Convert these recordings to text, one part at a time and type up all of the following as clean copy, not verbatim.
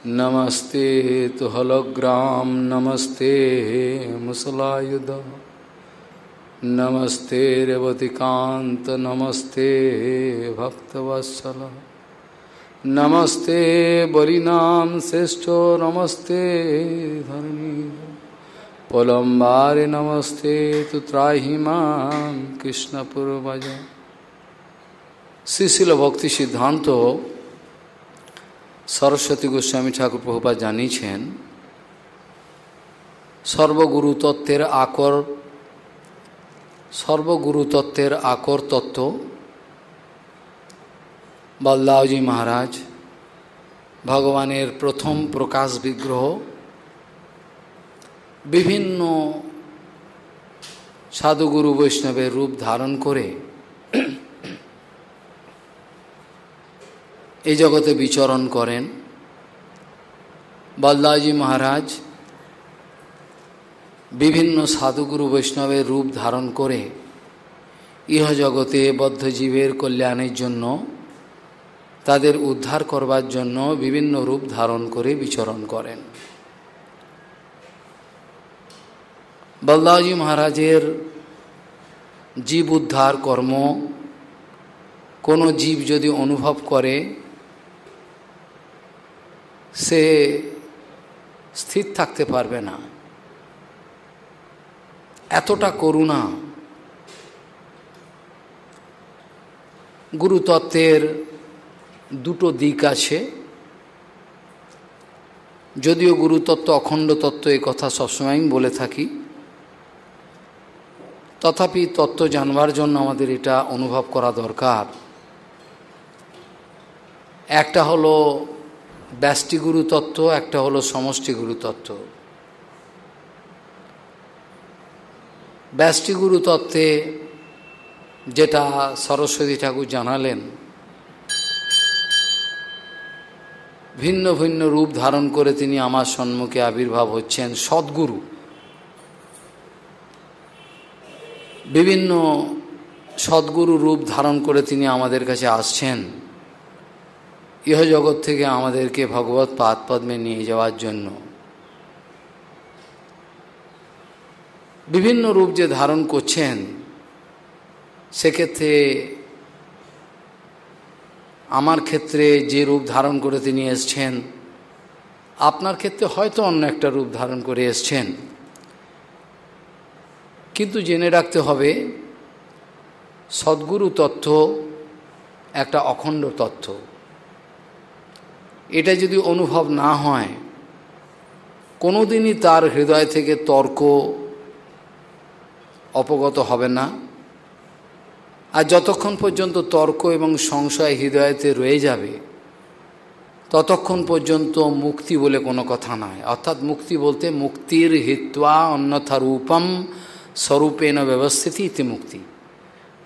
नमस्ते तो हलग्राम नमस्ते मुसलायुध नमस्ते रेवतिकांत नमस्ते भक्तवत्सल नमस्ते बलिनाम श्रेष्ठो नमस्ते धर्मी पोलम्बारे नमस्ते तु त्राहिमां कृष्णपुरभज। श्रीशिल भक्ति सिद्धांत सरस्वती गोस्वामी ठाकुर प्रभुपाद জানিয়েছেন সর্বগুরু তত্ত্বের আকর তত্ত্ব বলদাওজি মহারাজ ভগবানের প্রথম প্রকাশ বিগ্রহ বিভিন্ন সাধুগুরু বৈষ্ণবের রূপ ধারণ করে এই জগতে বিচরণ করেন। বলদাওজি মহারাজ বিভিন্ন সাধুগুরু বৈষ্ণবের রূপ ধারণ করে ইহ জগতে বদ্ধজীবের কল্যাণের জন্য তাদের উদ্ধার করবার জন্য বিভিন্ন রূপ ধারণ করে বিচরণ করেন। বলদাওজি মহারাজের জীব উদ্ধার কর্ম কোনো জীব যদি অনুভব করে সে স্থির থাকতে পারবে না, এতটা করুণা। গুরুতত্ত্বের দুটো দিক আছে, যদিও গুরুতত্ত্ব অখণ্ড তত্ত্ব এই কথা সবসময় আমি বলে থাকি, তথাপি তত্ত্ব জানবার জন্য আমাদের এটা অনুভব করা দরকার। একটা হলো ব্যষ্টি গুরুতত্ত্ব, একটা হলো সমষ্টি গুরুতত্ত্ব। ব্যষ্টি গুরুতত্ত্বে যেটা সরস্বতী ঠাকুর জানালেন, ভিন্ন ভিন্ন রূপ ধারণ করে তিনি আমার সম্মুখে আবির্ভাব হচ্ছেন। সদ্গুরু বিভিন্ন সদ্গুরু রূপ ধারণ করে তিনি আমাদের কাছে আসছেন ইহ জগৎ থেকে আমাদেরকে ভগবৎ পাদপদ্মে নিয়ে যাওয়ার জন্য। বিভিন্ন রূপ যে ধারণ করছেন, সেক্ষেত্রে আমার ক্ষেত্রে যে রূপ ধারণ করে তিনি এসছেন, আপনার ক্ষেত্রে হয়তো অন্য একটা রূপ ধারণ করে এসছেন। কিন্তু জেনে রাখতে হবে সদ্গুরু তত্ত্ব একটা অখণ্ড তত্ত্ব। এটা যদি অনুভব না হয়, কোনোদিনই তার হৃদয় থেকে তর্ক অপগত হবে না। আর যতক্ষণ পর্যন্ত তর্ক এবং সংশয় হৃদয়তে রয়ে যাবে, ততক্ষণ পর্যন্ত মুক্তি বলে কোনো কথা নয়। অর্থাৎ মুক্তি বলতে মুক্তির হিত্বা অন্যথা রূপম স্বরূপেণ ব্যবস্থিতি ইতি মুক্তি।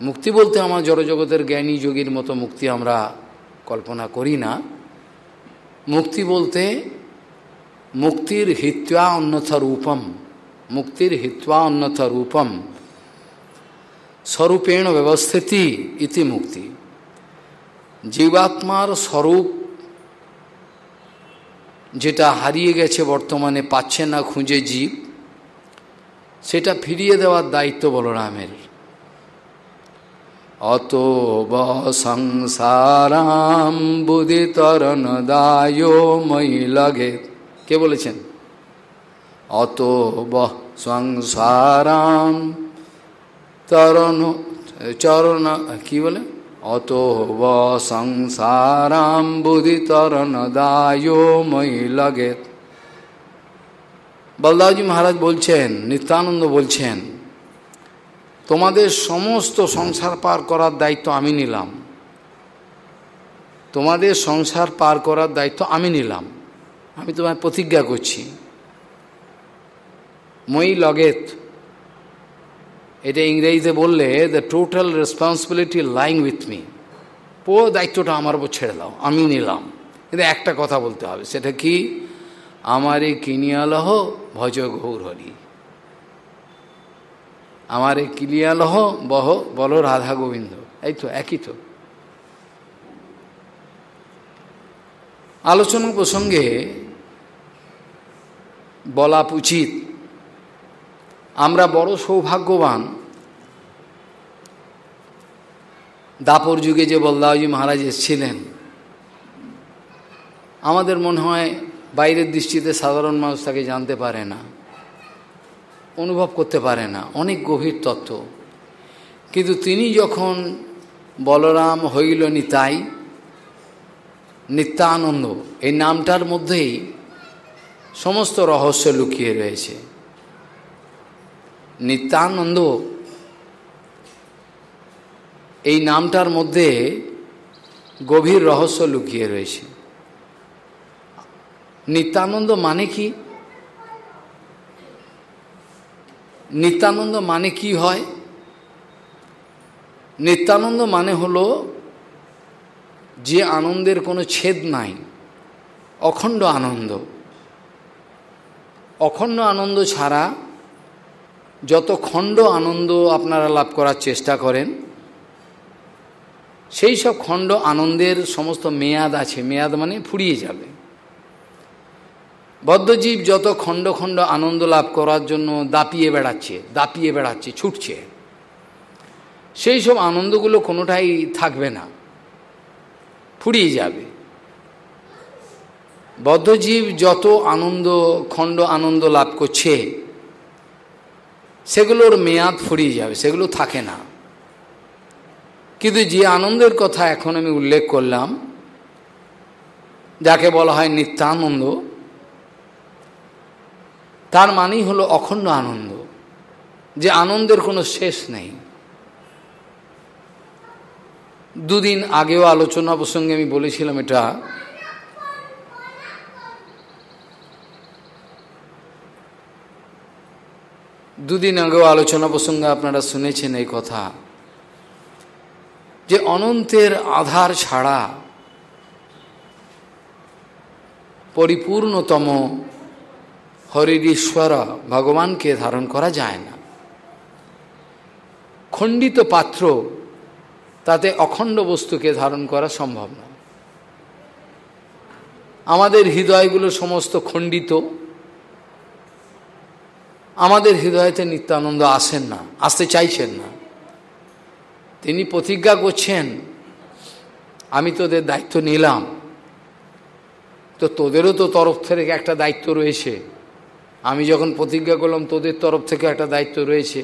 মুক্তি বলতে আমার জড়জগতের জ্ঞানী যোগীর মতো মুক্তি আমরা কল্পনা করি না। মুক্তি বলতে মুক্তির হিত্বা অন্যথা রূপম, মুক্তির হিত্বা অন্যথা রূপম স্বরূপেণ ব্যবস্থিতি ইতি মুক্তি। জীবাত্মার স্বরূপ যেটা হারিয়ে গেছে, বর্তমানে পাচ্ছে না খুঁজে জীব, সেটা ফিরিয়ে দেওয়ার দায়িত্ব বলরামের। অত সংসারাম বুদ্ধি তরণ দায় মই লাগে। কে বলেছেন? অত সংসারাম তরণ চরণ, কি বলে? অত সংসারাম বুদ্ধি তরণ দায় মই লাগে। বলদাওজি মহারাজ বলছেন, নিত্যানন্দ বলছেন, তোমাদের সমস্ত সংসার পার করার দায়িত্ব আমি নিলাম। তোমাদের সংসার পার করার দায়িত্ব আমি নিলাম। আমি তোমায় প্রতিজ্ঞা করছি। মই লগেত, এটা ইংরেজিতে বললে the total responsibility lying with me. পুরো দায়িত্বটা আমার উপর ছেড়ে দাও, আমি নিলাম। কিন্তু একটা কথা বলতে হবে, সেটা কি? আমারে কিনিয়ালহ ভজ গৌর হরি। আমারে কিনিয়ালহ বহ বল রাধা গোবিন্দ। এই তো একই তো। আলোচনা প্রসঙ্গে বলা উচিত। আমরা বড় সৌভাগ্যবান, দাপর যুগে যে বলদাওজি মহারাজ এসেছিলেন, আমাদের মনে হয় বাইরের দৃষ্টিতে সাধারণ মানুষ তাকে জানতে পারে না, অনুভব করতে পারে না, অনেক গভীর তত্ত্ব। কিন্তু তিনি যখন বলরাম হইল নিতাই, নিত্যানন্দ, এই নামটার মধ্যেই সমস্ত রহস্য লুকিয়ে রয়েছে। নিত্যানন্দ এই নামটার মধ্যে গভীর রহস্য লুকিয়ে রয়েছে। নিত্যানন্দ মানে কি? নিত্যানন্দ মানে কি হয়? নিত্যানন্দ মানে হলো যে আনন্দের কোনো ছেদ নাই, অখণ্ড আনন্দ। অখণ্ড আনন্দ ছাড়া যত খণ্ড আনন্দ আপনারা লাভ করার চেষ্টা করেন, সেই সব খণ্ড আনন্দের সমস্ত মেয়াদ আছে, মেয়াদ মানে ফুরিয়ে যাবে। বদ্ধজীব যত খণ্ড খণ্ড আনন্দ লাভ করার জন্য দাপিয়ে বেড়াচ্ছে, ছুটছে, সেই সব আনন্দগুলো কোনোটাই থাকবে না, ফুরিয়ে যাবে। বদ্ধজীব যত আনন্দ, খণ্ড আনন্দ লাভ করছে, সেগুলোর মেয়াদ ফুরিয়ে যাবে, সেগুলো থাকে না। কিন্তু যে আনন্দের কথা এখন আমি উল্লেখ করলাম, যাকে বলা হয় নিত্যানন্দ, তার মানেই হলো অখণ্ড আনন্দ, যে আনন্দের কোনো শেষ নেই। দুদিন আগেও আলোচনা প্রসঙ্গে আমি বলেছিলাম এটা, দুদিন আগেও আলোচনা প্রসঙ্গে আপনারা শুনেছেন এই কথা, যে অনন্তের আধার ছাড়া পরিপূর্ণতম হরির ঈশ্বর ভগবানকে ধারণ করা যায় না। খণ্ডিত পাত্র, তাতে অখণ্ড বস্তুকে ধারণ করা সম্ভব না। আমাদের হৃদয়গুলো সমস্ত খণ্ডিত, আমাদের হৃদয়তে নিত্যানন্দ আসেন না, আসতে চাইছেন না। তিনি প্রতিজ্ঞা করছেন, আমি তোদের দায়িত্ব নিলাম, তো তোদেরও তো তরফ থেকে একটা দায়িত্ব রয়েছে। আমি যখন প্রতিজ্ঞা করলাম, তোদের তরফ থেকে একটা দায়িত্ব রয়েছে,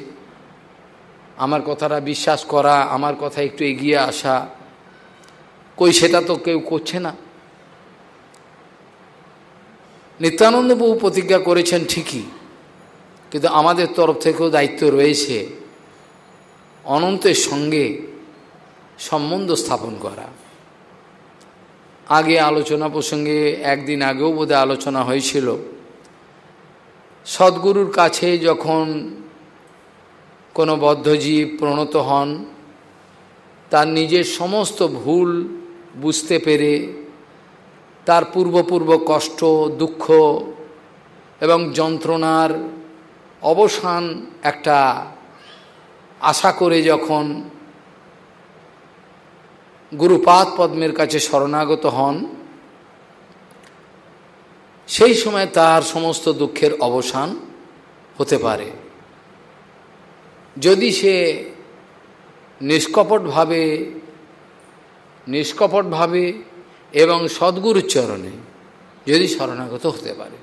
আমার কথাটা বিশ্বাস করা, আমার কথা একটু এগিয়ে আসা। কই সেটা তো কেউ করছে না। নিত্যানন্দ বহু প্রতিজ্ঞা করেছেন ঠিকই, কিন্তু আমাদের তরফ থেকেও দায়িত্ব রয়েছে অনন্তের সঙ্গে সম্বন্ধ স্থাপন করা। আগে আলোচনা প্রসঙ্গে একদিন আগেও বোধহয় আলোচনা হয়েছিল, সদ্গুরুর কাছে যখন কোনো বদ্ধজীব প্রণত হন, তার নিজের সমস্ত ভুল বুঝতে পেরে, তার পূর্ব কষ্ট, দুঃখ এবং যন্ত্রণার অবসান একটা আশা করে যখন গুরুপাদ পদ্মের কাছে শরণাগত হন, সেই সময় তার সমস্ত দুঃখের অবসান হতে পারে, যদি সে নিষ্কপটভাবে এবং সদ্গুরুর চরণে যদি শরণাগত হতে পারে।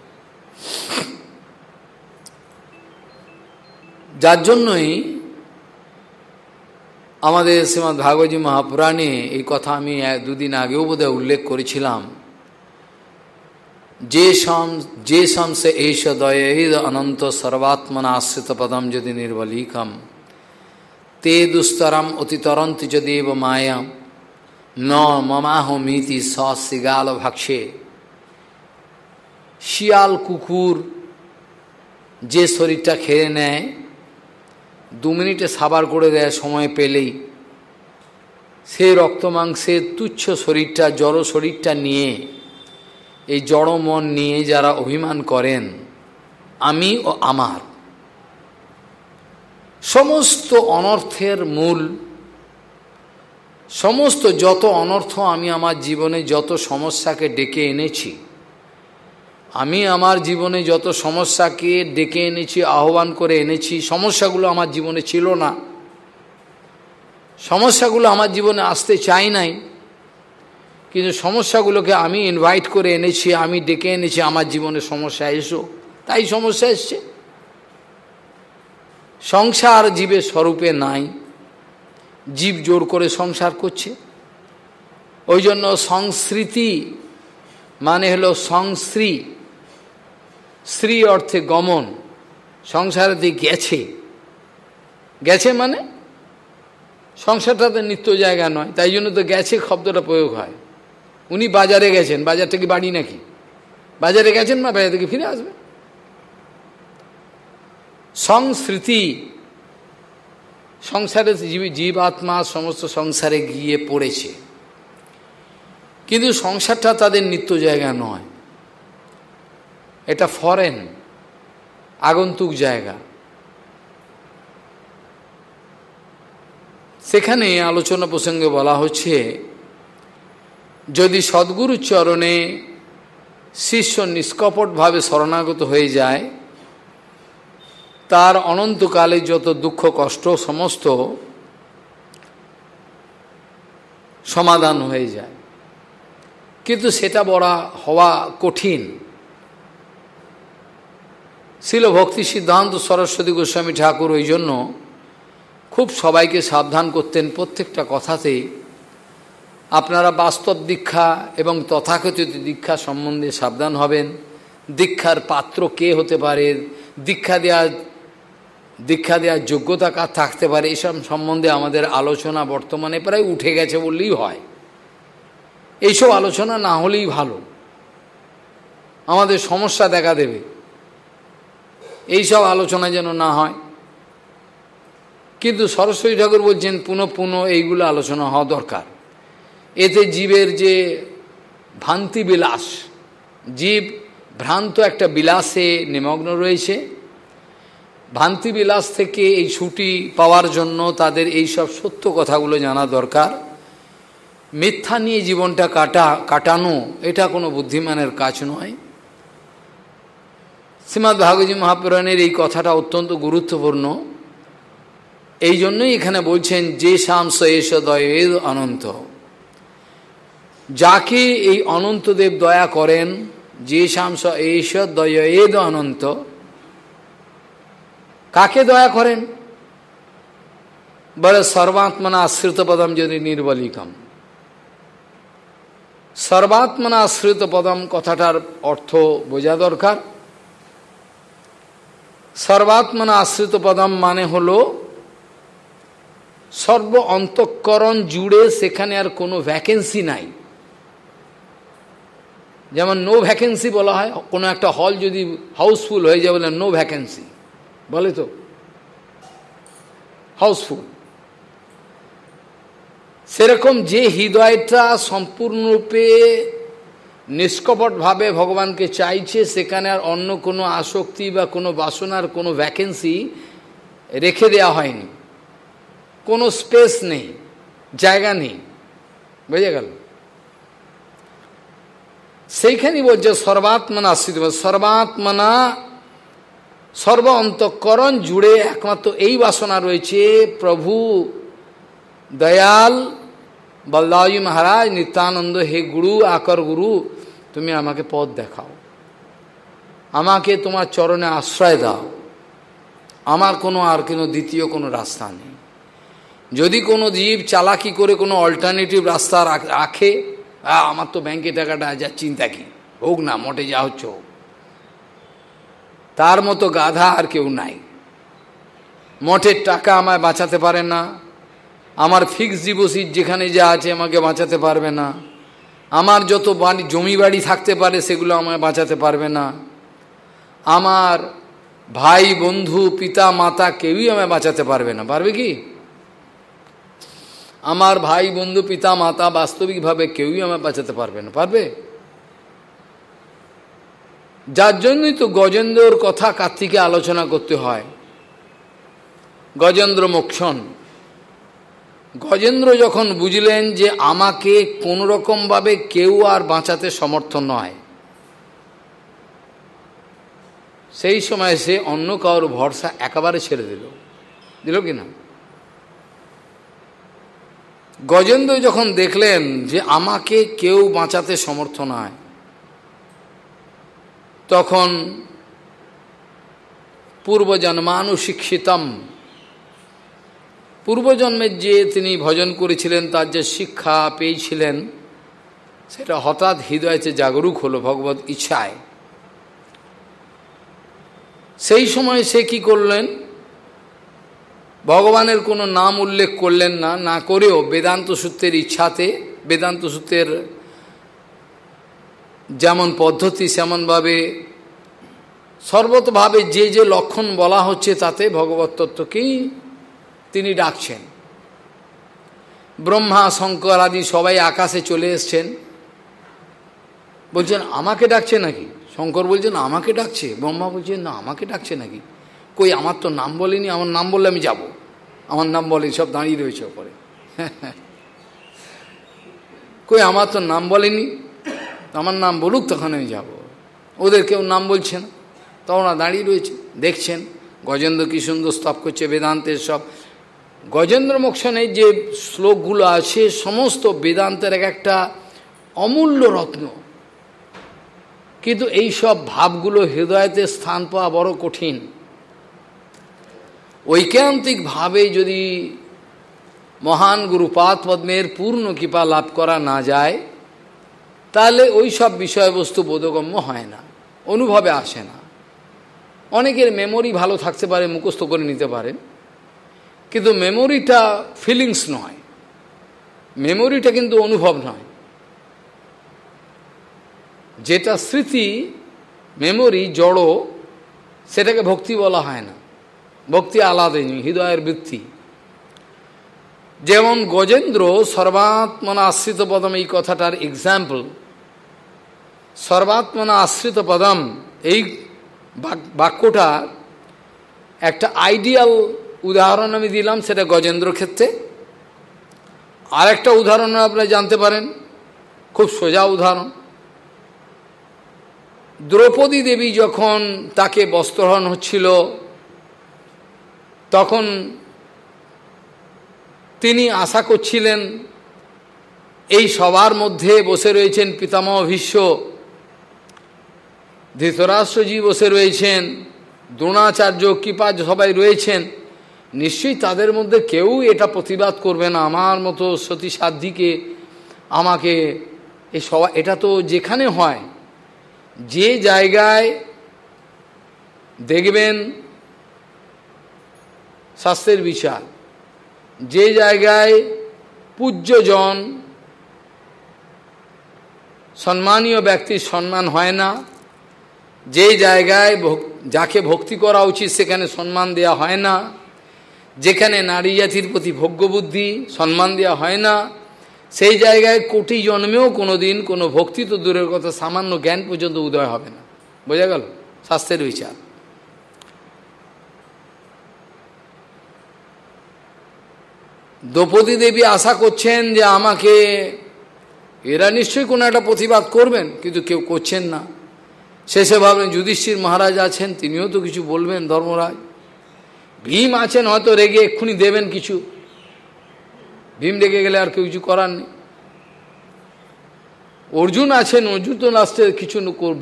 যার জন্যই আমাদের শ্রীমদ্ ভাগবতী মহাপুরাণে এই কথা আমি দুদিন আগেও বোধহয় উল্লেখ করেছিলাম, যে শংসে এইষ দয়ৈদ অনন্ত সর্বাত্মনা আশ্রিত পদম যদি নির্বলীকম তে দুস্তরম অতিতরন্তি যদেব মায়াম ন মমাহমিতি সশৃগাল ভাক্ষে। শিয়াল কুকুর যে শরীরটা খেয়ে নেয়, 2 মিনিটে সাবার করে দেয় সময় পেলেই, সে রক্ত মাংসের তুচ্ছ শরীরটা, জড় শরীরটা নিয়ে, এই জড় মন নিয়ে যারা অভিমান করেন আমি ও আমার, সমস্ত অনর্থের মূল, সমস্ত যত অনর্থ আমি আমার জীবনে যত সমস্যাকে ডেকে এনেছি, আমি আমার জীবনে যত সমস্যাকে ডেকে এনেছি, আহ্বান করে এনেছি, সমস্যাগুলো আমার জীবনে ছিল না, সমস্যাগুলো আমার জীবনে আসতে চাই নাই, কিন্তু সমস্যাগুলোকে আমি ইনভাইট করে এনেছি, আমি ডেকে এনেছি আমার জীবনে সমস্যা এসো, তাই সমস্যা এসছে। সংসার জীবের স্বরূপে নাই, জীব জোর করে সংসার করছে। ওই জন্য সংস্কৃতি মানে হলো সংশ্রী, শ্রী অর্থে গমন, সংসারে দিয়ে গেছে, গেছে মানে সংসারটাতে নিত্য জায়গা নয়, তাই জন্য তো গেছে শব্দটা প্রয়োগ হয়। উনি বাজারে গেছেন, বাজার থেকে বাড়ি নাকি? বাজারে গেছেন না, বাজার থেকে ফিরে আসবে। সংস্মৃতি, সংসারে জীবাত্মা সমস্ত সংসারে গিয়ে পড়েছে, কিন্তু সংসারটা তাদের নিত্য জায়গা নয়, এটা ফরেন, আগন্তুক জায়গা। সেখানে আলোচনা প্রসঙ্গে বলা হচ্ছে, যদি সদ্গুরুর চরণে শিষ্য নিষ্কপটভাবে শরণাগত হয়ে যায়, তার অনন্তকালে যত দুঃখ কষ্ট সমস্ত সমাধান হয়ে যায়। কিন্তু সেটা হওয়া কঠিন। শিল ভক্তি সিদ্ধান্ত সরস্বতী গোস্বামী ঠাকুর ওই জন্য খুব সবাইকে সাবধান করতেন প্রত্যেকটা কথাতেই, আপনারা বাস্তব দীক্ষা এবং তথাকথিত দীক্ষা সম্বন্ধে সাবধান হবেন। দীক্ষার পাত্র কে হতে পারে, দীক্ষা দেওয়ার যোগ্যতা কার থাকতে পারে, এসব সম্বন্ধে আমাদের আলোচনা বর্তমানে প্রায় উঠে গেছে বললেই হয়। এইসব আলোচনা না হলেই ভালো, আমাদের সমস্যা দেখা দেবে, এইসব আলোচনা যেন না হয়। কিন্তু সরস্বতী ঠাকুর বলছেন পুনঃ পুনঃ এইগুলো আলোচনা হওয়া দরকার। এতে জীবের যে ভ্রান্তি বিলাস, জীব ভ্রান্ত একটা বিলাসে নিমগ্ন রয়েছে, ভ্রান্তি বিলাস থেকে এই ছুটি পাওয়ার জন্য তাদের এই সব সত্য কথাগুলো জানা দরকার। মিথ্যা নিয়ে জীবনটা কাটানো এটা কোনো বুদ্ধিমানের কাজ নয়। শ্রীমদ্ ভাগবতী মহাপুরাণের এই কথাটা অত্যন্ত গুরুত্বপূর্ণ। এই জন্যই এখানে বলছেন যে শামস এস দয়েদ অনন্ত, যাকে এই অনন্তদেব দয়া করেন, যে শামস এস দয়েদ অনন্ত, কাকে দয়া করেন? বলে সর্বাত্মনা আশ্রিত পদম যদি নির্বলিকম। সর্বাত্মনা আশ্রিত পদম কথাটার অর্থ বোঝা দরকার। সর্বাত্মনা আশ্রিত পদম মানে হলো সর্ব অন্তঃকরণ জুড়ে, সেখানে আর কোনো ভ্যাকেন্সি নাই। যেমন নো ভ্যাকেন্সি বলা হয়, কোনো একটা হল যদি হাউসফুল হয়ে যায় বলে নো ভ্যাকেন্সি বলে, তো হাউসফুল। সেরকম যে হৃদয়টা সম্পূর্ণরূপে নিষ্কপটভাবে ভগবানকে চাইছে, সেখানে আর অন্য কোনো আসক্তি বা কোনো বাসনার কোনো ভ্যাকেন্সি রেখে দেওয়া হয়নি, কোনো স্পেস নেই, জায়গা নেই, বুঝে গেল? সেইখানেই বলছে সর্বাত্মনা আশ্রিত। সর্বাত্মনা সর্ব অন্তঃকরণ জুড়ে একমাত্র এই বাসনা রয়েছে, প্রভু দয়াল বলদাজি মহারাজ নিত্যানন্দ, হে গুরু আকর গুরু, তুমি আমাকে পথ দেখাও, আমাকে তোমার চরণে আশ্রয় দাও, আমার আর কোনো দ্বিতীয় কোনো রাস্তা নেই। যদি কোনো জীব চালাকি করে কোনো অল্টারনেটিভ রাস্তা রাখে, আমার তো ব্যাংকে টাকাটা যা, চিন্তা কি হোক না, মোটে যা হচ্ছে হোক, তার মতো গাধা আর কেউ নাই। মোটের টাকা আমায় বাঁচাতে পারে না, আমার ফিক্সড ডিপোজিট যেখানে যা আছে আমাকে বাঁচাতে পারবে না, আমার যত জমি বাড়ি থাকতে পারে সেগুলো আমায় বাঁচাতে পারবে না, আমার ভাই বন্ধু পিতা মাতা কেউই আমায় বাঁচাতে পারবে না। পারবে কি? আমার ভাই বন্ধু পিতা মাতা বাস্তবিকভাবে কেউই আমায় বাঁচাতে পারবে না, পারবে? যার জন্যই তো গজেন্দ্রর কথা কার্তিকে আলোচনা করতে হয়। গজেন্দ্র মোক্ষণ, গজেন্দ্র যখন বুঝলেন যে আমাকে কোনোরকমভাবে কেউ আর বাঁচাতে সমর্থ নয়, সেই সময় সে অন্য কারোর ভরসা একেবারে ছেড়ে দিল কি না? গজেন্দ্র যখন দেখলেন যে আমাকে কেউ বাঁচাতে সমর্থ নয়, তখন পূর্বজন্মানুশিক্ষিতম, পূর্বজন্মের যে তিনি ভজন করেছিলেন, তার যে শিক্ষা পেয়েছিলেন, সেটা হঠাৎ হৃদয়তে জাগরুক হলো ভগবত ইচ্ছায়। সেই সময় সে কি করলেন? ভগবানের কোনো নাম উল্লেখ করলেন না, না করেও বেদান্ত সূত্রের ইচ্ছাতে, বেদান্ত সূত্রের যেমন পদ্ধতি সেমনভাবে সর্বতভাবে যে যে লক্ষণ বলা হচ্ছে তাতে ভগবত তত্ত্বকেই তিনি ডাকছেন। ব্রহ্মা শঙ্কর আদি সবাই আকাশে চলে এসছেন, বলছেন আমাকে ডাকছে নাকি? শঙ্কর বলছেন আমাকে ডাকছে, ব্রহ্মা বলছেন না আমাকে ডাকছে নাকি? কই আমার তো নাম বলেনি, আমার নাম বললে আমি যাব, আমার নাম বলেনি, সব দাঁড়িয়ে রয়েছে ওপরে। কই আমার তো নাম বলেনি, আমার নাম বলুক তখন আমি যাব। ওদের কেউ নাম বলছে না, তা ওরা দাঁড়িয়ে রয়েছে দেখছেন। গজেন্দ্র কি সুন্দর স্তব করছে বেদান্তের সব। গজেন্দ্র মোক্ষণের যে শ্লোকগুলো আছে সমস্ত বেদান্তের এক একটা অমূল্য রত্ন, কিন্তু এই সব ভাবগুলো হৃদয়তে স্থান পাওয়া বড় কঠিন। ঐকান্তিকভাবে যদি মহান গুরুপাদ পদ্মের পূর্ণ কৃপা লাভ করা না যায়, তাহলে ওই সব বিষয়বস্তু বোধগম্য হয় না, অনুভবে আসে না। অনেকের মেমোরি ভালো থাকতে পারে, মুখস্থ করে নিতে পারেন, কিন্তু মেমোরিটা ফিলিংস নয়, মেমোরিটা কিন্তু অনুভব নয়। যেটা স্মৃতি, মেমোরি জড়ো, সেটাকে ভক্তি বলা হয় না। ভক্তি আলাদা, হৃদয়ের বৃত্তি। যেমন গজেন্দ্র সর্বাত্মনা আশ্রিত পদম, এই কথাটার এক্সাম্পল। সর্বাত্মনা আশ্রিত পদম এই বাক্যটা একটা আইডিয়াল উদাহরণ আমি দিলাম, সেটা গজেন্দ্র ক্ষেত্রে। আর একটা উদাহরণ আপনারা জানতে পারেন, খুব সোজা উদাহরণ। দ্রৌপদী দেবী যখন তাকে বস্ত্রহরণ হচ্ছিল, তখন তিনি আশা করছিলেন এই সবার মধ্যে বসে রয়েছেন পিতামহ ভীষ্ম, ধৃতরাষ্ট্রজি বসে রয়েছেন, দ্রোণাচার্য, কৃপা সবাই রয়েছেন, নিশ্চয়ই তাদের মধ্যে কেউ এটা প্রতিবাদ করবে না আমার মতো সতী সাধ্বীকে আমাকে এই সবাই। এটা তো যেখানে হয়, যে জায়গায় দেখবেন শাস্ত্রের বিচার, যে জায়গায় পূজ্যজন সম্মানীয় ব্যক্তির সম্মান হয় না, যে জায়গায় যাকে ভক্তি করা উচিত সেখানে সম্মান দেওয়া হয় না, যেখানে নারী জাতির প্রতি ভোগ্যবুদ্ধি সম্মান দেওয়া হয় না, সেই জায়গায় কোটি জন্মেও কোনো দিন কোনো ভক্তি তো দূরের কথা, সামান্য জ্ঞান পর্যন্ত উদয় হবে না। বোঝা গেল শাস্ত্রের বিচার। দ্রৌপদী দেবী আশা করছেন যে আমাকে, এরা নিশ্চয়ই কোনো একটা প্রতিবাদ করবেন, কিন্তু কেউ করছেন না। শেষে ভাবলেন যুধিষ্ঠির মহারাজ আছেন, তিনিও তো কিছু বলবেন, ধর্মরাজ। ভীম আছেন, হয়তো রেগে এক্ষুনি দেবেন কিছু, ভীম রেগে গেলে আর কেউ কিছু করার নেই। অর্জুন আছেন, অর্জুন তো লাস্টে কিছু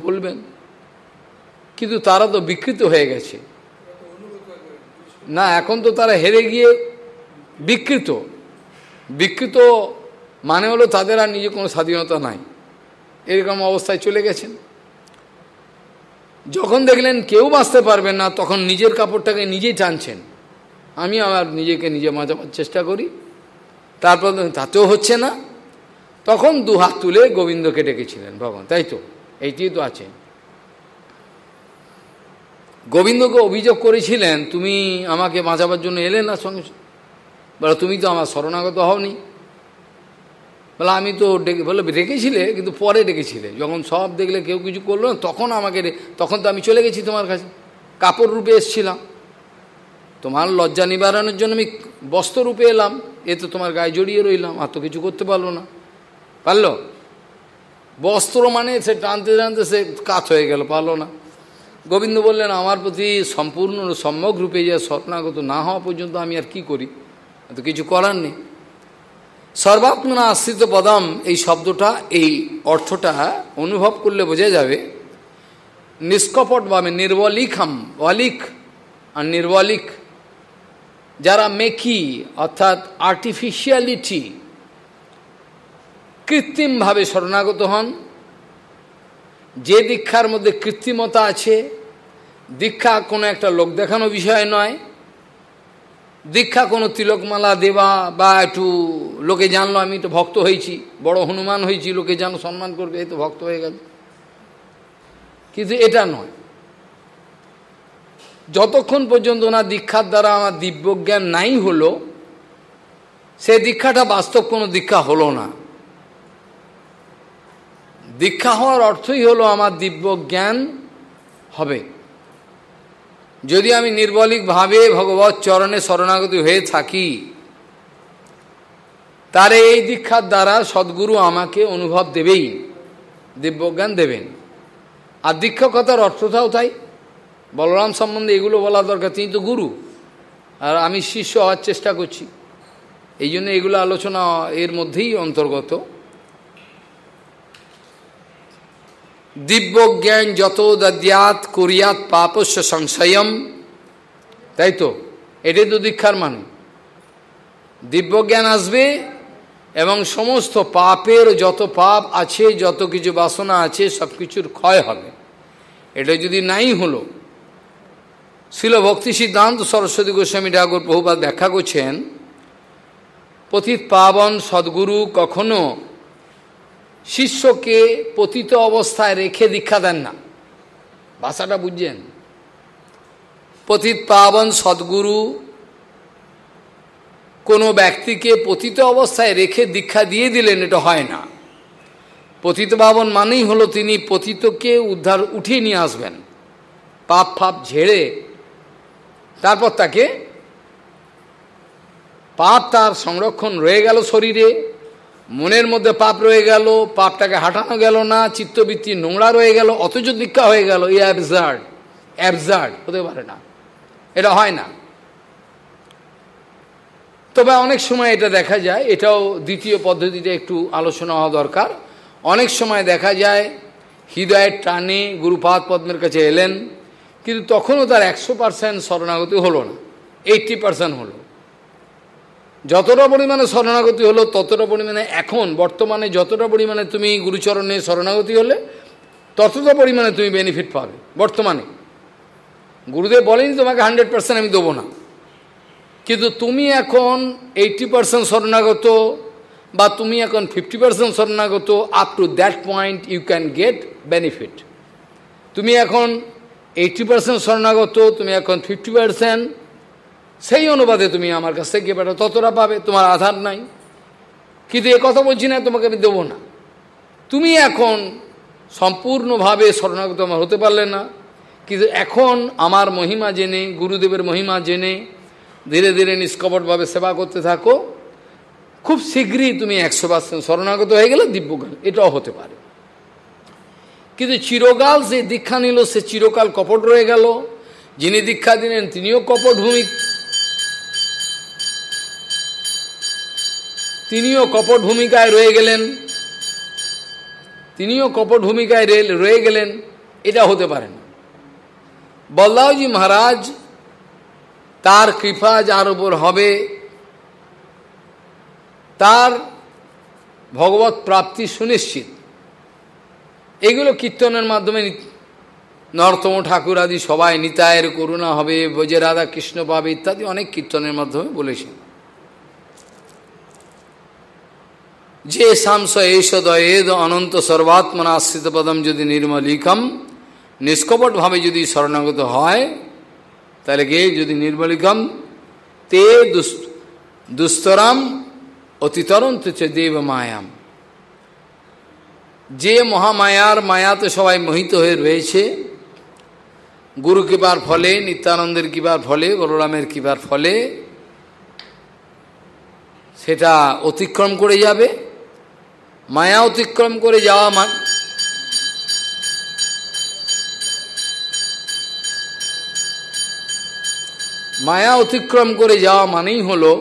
বলবেন, কিন্তু তারা তো বিকৃত হয়ে গেছে না, এখন তো তারা হেরে গিয়ে বিকৃত। বিকৃত মানে হলো তাদের আর নিজে কোনো স্বাধীনতা নাই, এরকম অবস্থায় চলে গেছেন। যখন দেখলেন কেউ বাঁচতে পারবেন না, তখন নিজের কাপড়টাকে নিজেই টানছেন, আমি আমার নিজেকে নিজে বাঁচাবার চেষ্টা করি, তারপর তাতেও হচ্ছে না, তখন দুহাত তুলে গোবিন্দকে ডেকেছিলেন ভগবান, তাই তো, এইটি তো আছে। গোবিন্দকে অভিযোগ করেছিলেন, তুমি আমাকে বাঁচাবার জন্য এলে না সঙ্গে, বলে তুমি তো আমার শরণাগত হওনি। বলে আমি তো বলে ডেকেছিলে, কিন্তু পরে ডেকেছিলে, যখন সব দেখলে কেউ কিছু করলো না, তখন আমাকে, তখন তো আমি চলে গেছি তোমার কাছে, কাপড় রূপে এসছিলাম, তোমার লজ্জা নিবারণের জন্য আমি বস্ত্র রূপে এলাম, এ তো তোমার গায়ে জড়িয়ে রইলাম, আর তো কিছু করতে পারলো না। পারলো বস্ত্র মানে সে টানতে টানতে সে কাত হয়ে গেল, পারলো না। গোবিন্দ বললেন, আমার প্রতি সম্পূর্ণ সম্যক রূপে যে শরণাগত না হওয়া পর্যন্ত আমি আর কি করি, তো কিছু করার নেই। সর্বাত্মনা আশ্রিত পদম এই শব্দটা, এই অর্থটা অনুভব করলে বোঝা যাবে নিষ্কপট ভাবে নির্বলিকম, অলিক আর নির্বলিক, যারা মেকি অর্থাৎ আর্টিফিশিয়ালিটি, কৃত্রিমভাবে শরণাগত হন, যে দীক্ষার মধ্যে কৃত্রিমতা আছে, দীক্ষা কোনো একটা লোক দেখানো বিষয় নয়, দীক্ষা কোনো তিলকমালা দেওয়া বা একটু লোকে জানলো আমি তো ভক্ত হয়েছি, বড় হনুমান হয়েছি, লোকে জানো সম্মান করবে, এই তো ভক্ত হয়ে গেল, কিন্তু এটা নয়। যতক্ষণ পর্যন্ত না দীক্ষার দ্বারা আমার দিব্যজ্ঞান নাই হলো, সে দীক্ষাটা বাস্তব কোনো দীক্ষা হলো না। দীক্ষা হওয়ার অর্থই হলো আমার দিব্যজ্ঞান হবে। যদি আমি নির্বলিকভাবে ভগবৎ চরণে শরণাগত হয়ে থাকি, তার এই দীক্ষার দ্বারা সদ্গুরু আমাকে অনুভব দেবেই, দিব্যজ্ঞান দেবেন। আর দীক্ষকতার অর্থটাও তাই। বলরাম সম্বন্ধে এগুলো বলা দরকার, তিনি তো গুরু আর আমি শিষ্য হওয়ার চেষ্টা করছি, এই জন্য এগুলো আলোচনা এর মধ্যেই অন্তর্গত। দিব্যজ্ঞান যত দদ্যাৎ কুরিয়াত পাপস্য সংশয়ম, তাই তো, এটাই তো দীক্ষার মানে। দিব্যজ্ঞান আসবে এবং সমস্ত পাপের যত পাপ আছে, যত কিছু বাসনা আছে, সব কিছুর ক্ষয় হবে। এটা যদি নাই হলো, শিল ভক্তি সিদ্ধান্ত সরস্বতী গোস্বামী ঠাকুর প্রভুপাদ ব্যাখ্যা করছেন, পতিত পাবন সদ্গুরু কখনো শিষ্যকে পতিত অবস্থায় রেখে দীক্ষা দেন না। ভাষাটা বুঝছেন? পতিত পাবন সদ্গুরু কোনো ব্যক্তিকে পতিত অবস্থায় রেখে দীক্ষা দিয়ে দিলেন, এটা হয় না। পতিত পাবন মানেই হলো তিনি পতিতকে উদ্ধার উঠিয়ে নিয়ে আসবেন, পাপ ফাপ ঝেড়ে, তারপর তাকে, পাপ তার সংরক্ষণ রয়ে গেল শরীরে, মনের মধ্যে পাপ রয়ে গেল, পাপটাকে হাঁটানো গেল না, চিত্তবৃত্তি নোংরা রয়ে গেল, অথচ দীক্ষা হয়ে গেল, এই অ্যাবসার্ড, অ্যাবসার্ড হতে পারে না, এটা হয় না। তবে অনেক সময় এটা দেখা যায়, এটাও দ্বিতীয় পদ্ধতিতে একটু আলোচনা হওয়া দরকার। অনেক সময় দেখা যায় হৃদয়ের টানে গুরুপাদ পদ্মের কাছে এলেন, কিন্তু তখনও তার 100% শরণাগতি হলো না, 80% হলো। যতটা পরিমাণে শরণাগতি হলো ততটা পরিমাণে, এখন বর্তমানে যতটা পরিমাণে তুমি গুরুচরণে শরণাগতি হলে ততটা পরিমাণে তুমি বেনিফিট পাবে। বর্তমানে গুরুদেব বলেনি তোমাকে 100% আমি দেবো না, কিন্তু তুমি এখন 80% শরণাগত বা তুমি এখন 50% শরণাগত, up to that point you can get benefit. তুমি এখন 80% শরণাগত, তুমি এখন 50%, সেই অনুপাতে তুমি আমার কাছ থেকে বেটা ততটা পাবে, তোমার আধার নাই। কিন্তু এ কথা বলছি না তোমাকে আমি দেবো না, তুমি এখন সম্পূর্ণভাবে শরণাগত আমার হতে পারলে না, কিন্তু এখন আমার মহিমা জেনে, গুরুদেবের মহিমা জেনে ধীরে ধীরে নিষ্কপটভাবে সেবা করতে থাকো, খুব শীঘ্রই তুমি 100% শরণাগত হয়ে গেলে দিব্যজ্ঞান, এটাও হতে পারে। কিন্তু চিরকাল যে দীক্ষা নিল সে চিরকাল কপট রয়ে গেল, যিনি দীক্ষা দিলেন তিনিও কপট ভূমিকায় রয়ে গেলেন, রয়ে গেলেন, এটা হতে পারে না। বলদাওজি মহারাজ, তার কৃপা যার উপর হবে তার ভগবত প্রাপ্তি সুনিশ্চিত। এগুলো কীর্তনের মাধ্যমে নরোত্তম ঠাকুর আদি সবাই নিতায়ের করুণা হবে, ব্রজে রাধা কৃষ্ণ পাবে ইত্যাদি অনেক কীর্তনের মাধ্যমে বলেছেন। যে শামস এষ দয়েদ অনন্ত সর্বাত্মনা আশ্রিত পদম যদি নির্মলিকম, নিষ্কপটভাবে যদি শরণাগত হয়, তাহলে কে যদি নির্মলিকম তে দুস্তরাম অতিতরন্ত চ দেব মায়াম, যে মহামায়ার মায়াতে সবাই মোহিত হয়ে রয়েছে, গুরু কৃপার ফলে, নিত্যানন্দের কৃপার ফলে, বলরামের কৃপার ফলে সেটা অতিক্রম করে যাবে। মায়া অতিক্রম করে যাওয়া মায়া অতিক্রম করে যাওয়া মানেই হলো,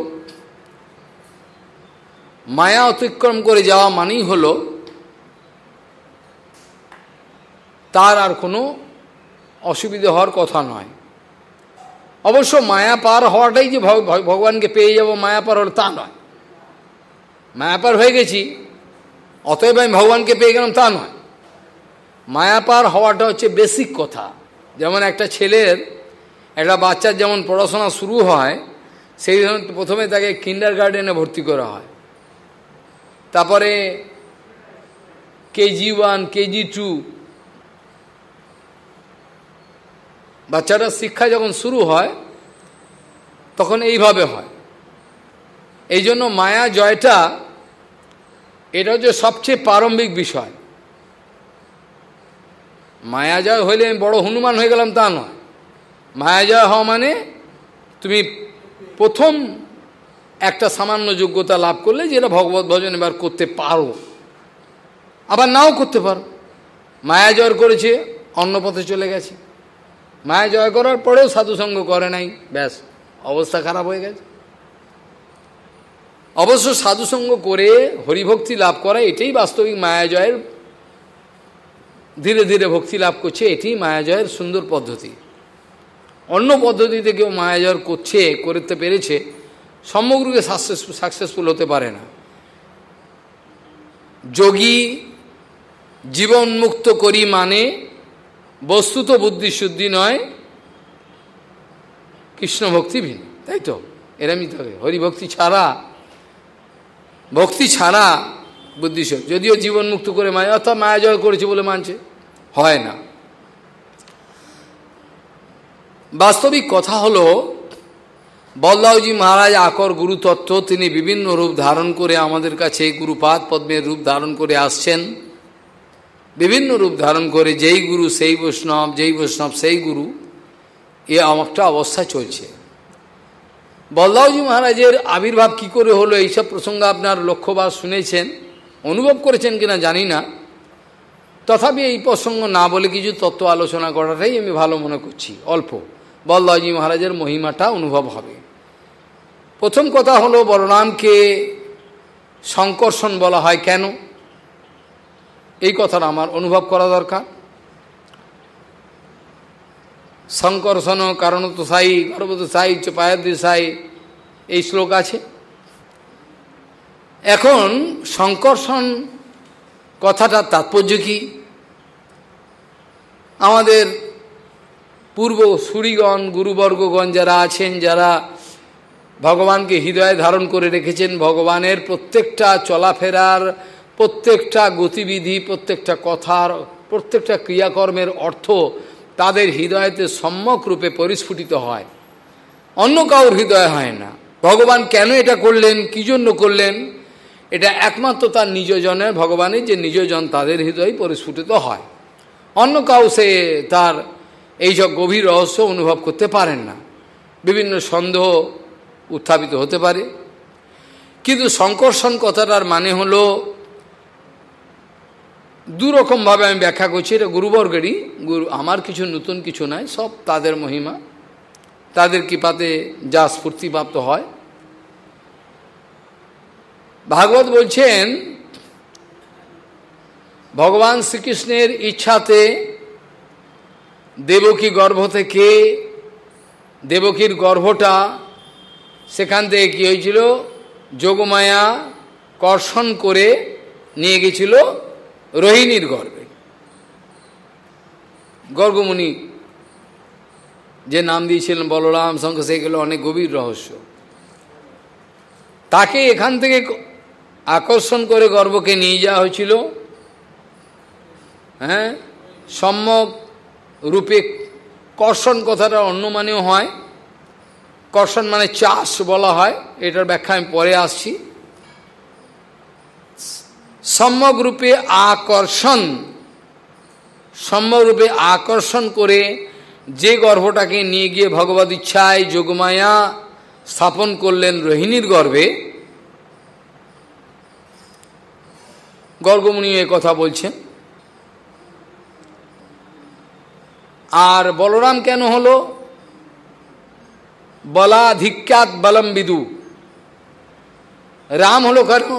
মায়া অতিক্রম করে যাওয়া মানেই হলো তার আর কোনো অসুবিধা হওয়ার কথা নয়। অবশ্য মায়া পার হওয়াটাই যে ভগবানকে পেয়ে যাব মায়া পার হলো তা নয়। মায়া পার হয়ে গেছি অতএব আমি ভগবানকে পেয়ে গেলাম তা নয়। মায়া পার হওয়াটা হচ্ছে বেসিক কথা। যেমন একটা ছেলের, একটা বাচ্চার যেমন পড়াশোনা শুরু হয়, সেই ধরনের প্রথমে তাকে কিন্ডারগার্টেনে ভর্তি করা হয়, তারপরে KG1 KG2, বাচ্চাটার শিক্ষা যখন শুরু হয় তখন এইভাবে হয়। এই জন্য মায়া জয়টা এটা হচ্ছে সবচেয়ে প্রারম্ভিক বিষয়। মায়া জয় হইলে আমি বড় হনুমান হয়ে গেলাম তা নয়। মায়া জয় হওয়া মানে তুমি প্রথম একটা সামান্য যোগ্যতা লাভ করলে যেটা ভগবত ভজন এবার করতে পারো, আবার নাও করতে পারো। মায়া জয় করেছে অন্য পথে চলে গেছে, মায়া জয় করার পরেও সাধুসঙ্গ করে নাই, ব্যাস অবস্থা খারাপ হয়ে গেছে। অবশ্য সাধুসঙ্গ করে হরিভক্তি লাভ করা এটাই বাস্তবিক মায়া জয়ের, ধীরে ধীরে ভক্তি লাভ করছে, এটি মায়া জয়ের সুন্দর পদ্ধতি। অন্য পদ্ধতিতে কেউ মায়া জয় করতে পেরেছে সমগ্রকে সাকসেসফুল হতে পারে না। যোগী জীবন মুক্ত করি মানে বস্তুত বুদ্ধিশুদ্ধি নয়, কৃষ্ণ ভক্তি ভিন্ন, তাই তো? এরমই তবে হরিভক্তি ছাড়া, ভক্তি ছাড়া বুদ্ধিশুদ্ধি, যদিও জীবন মুক্ত করে মায়া অর্থাৎ মায়া জয় করেছে বলে মানছে, হয় না। বাস্তবিক কথা হলো বলদাওজি মহারাজ আকর গুরুতত্ত্ব, তিনি বিভিন্ন রূপ ধারণ করে আমাদের কাছে গুরুপাদ পদ্মের রূপ ধারণ করে আসছেন, বিভিন্ন রূপ ধারণ করে যেই গুরু সেই বৈষ্ণব, যেই বৈষ্ণব সেই গুরু, এ একটা অবস্থা চলছে। বলদাওজি মহারাজের আবির্ভাব কি করে হলো এইসব প্রসঙ্গ আপনার লক্ষ্যবার শুনেছেন, অনুভব করেছেন কিনা জানি না, তথাপি এই প্রসঙ্গ না বলে কিছু তত্ত্ব আলোচনা করাটাই আমি ভালো মনে করছি। অল্প বলদাওজি মহারাজের মহিমাটা অনুভব হবে। প্রথম কথা হলো বলরামকে সংকর্ষণ বলা হয় কেন, এই কথাটা আমার অনুভব করা দরকার। সংকর্ষণ কারণত সাই গর্ভত সাই পায়াদি সাই, এই শ্লোক আছে। এখন সংকর্ষণ কথাটার তাৎপর্য কি? আমাদের পূর্ব সুরীগণ গুরুবর্গগণ যারা আছেন, যারা ভগবানকে হৃদয়ে ধারণ করে রেখেছেন, ভগবানের প্রত্যেকটা চলাফেরার, প্রত্যেকটা গতিবিধি, প্রত্যেকটা কথার, প্রত্যেকটা ক্রিয়াকর্মের অর্থ তাদের হৃদয়তে সম্যক রূপে পরিস্ফুটিত হয়, অন্য কাউর হৃদয় হয় না। ভগবান কেন এটা করলেন, কি জন্য করলেন, এটা একমাত্র তার নিজজনের, ভগবানের যে নিজজন তাদের হৃদয় পরিস্ফুটিত হয়, অন্য কাউ সে তার এইসব গভীর রহস্য অনুভব করতে পারেন না। বিভিন্ন সন্দেহ উত্থাপিত হতে পারে, কিন্তু সংকর্ষণ কথাটার মানে হলো দুরকমভাবে আমি ব্যাখ্যা করছি। এটা গুরুবর্গেরই, গুরু, আমার কিছু নতুন কিছু নয়, সব তাদের মহিমা, তাদের কৃপাতে যা স্ফূর্তিপ্রাপ্ত হয়। ভাগবত বলছেন ভগবান শ্রীকৃষ্ণের ইচ্ছাতে দেবকী গর্ভ থেকে, দেবকীর গর্ভটা, সেখান থেকে কী হয়েছিল, যোগমায়া কর্ষণ করে নিয়ে গেছিল রোহিণীর গর্ভে। গর্গমুনি যে নাম দিয়েছিলেন বলরাম শঙ্কর, সেগুলো অনেক গভীর রহস্য। তাকে এখান থেকে আকর্ষণ করে গর্ভকে নিয়ে যাওয়া হয়েছিল, হ্যাঁ, সম্যক রূপে। কর্ষণ কথাটা অন্য মানেও হয়, কর্ষণ মানে চাষ বলা হয়, এটার ব্যাখ্যা আমি পরে আসছি। সম্যক রূপে আকর্ষণ, সম্যক রূপে আকর্ষণ করে যে গর্ভটাকে নিয়ে গিয়ে ভগবত ইচ্ছায় যোগমায়া স্থাপন করলেন রোহিণীর গর্ভে, গর্গমুনি এ কথা বলছেন। আর বলরাম কেন হলো, বলাধিক্যাৎ বলম বিদু। রাম হলো কেন?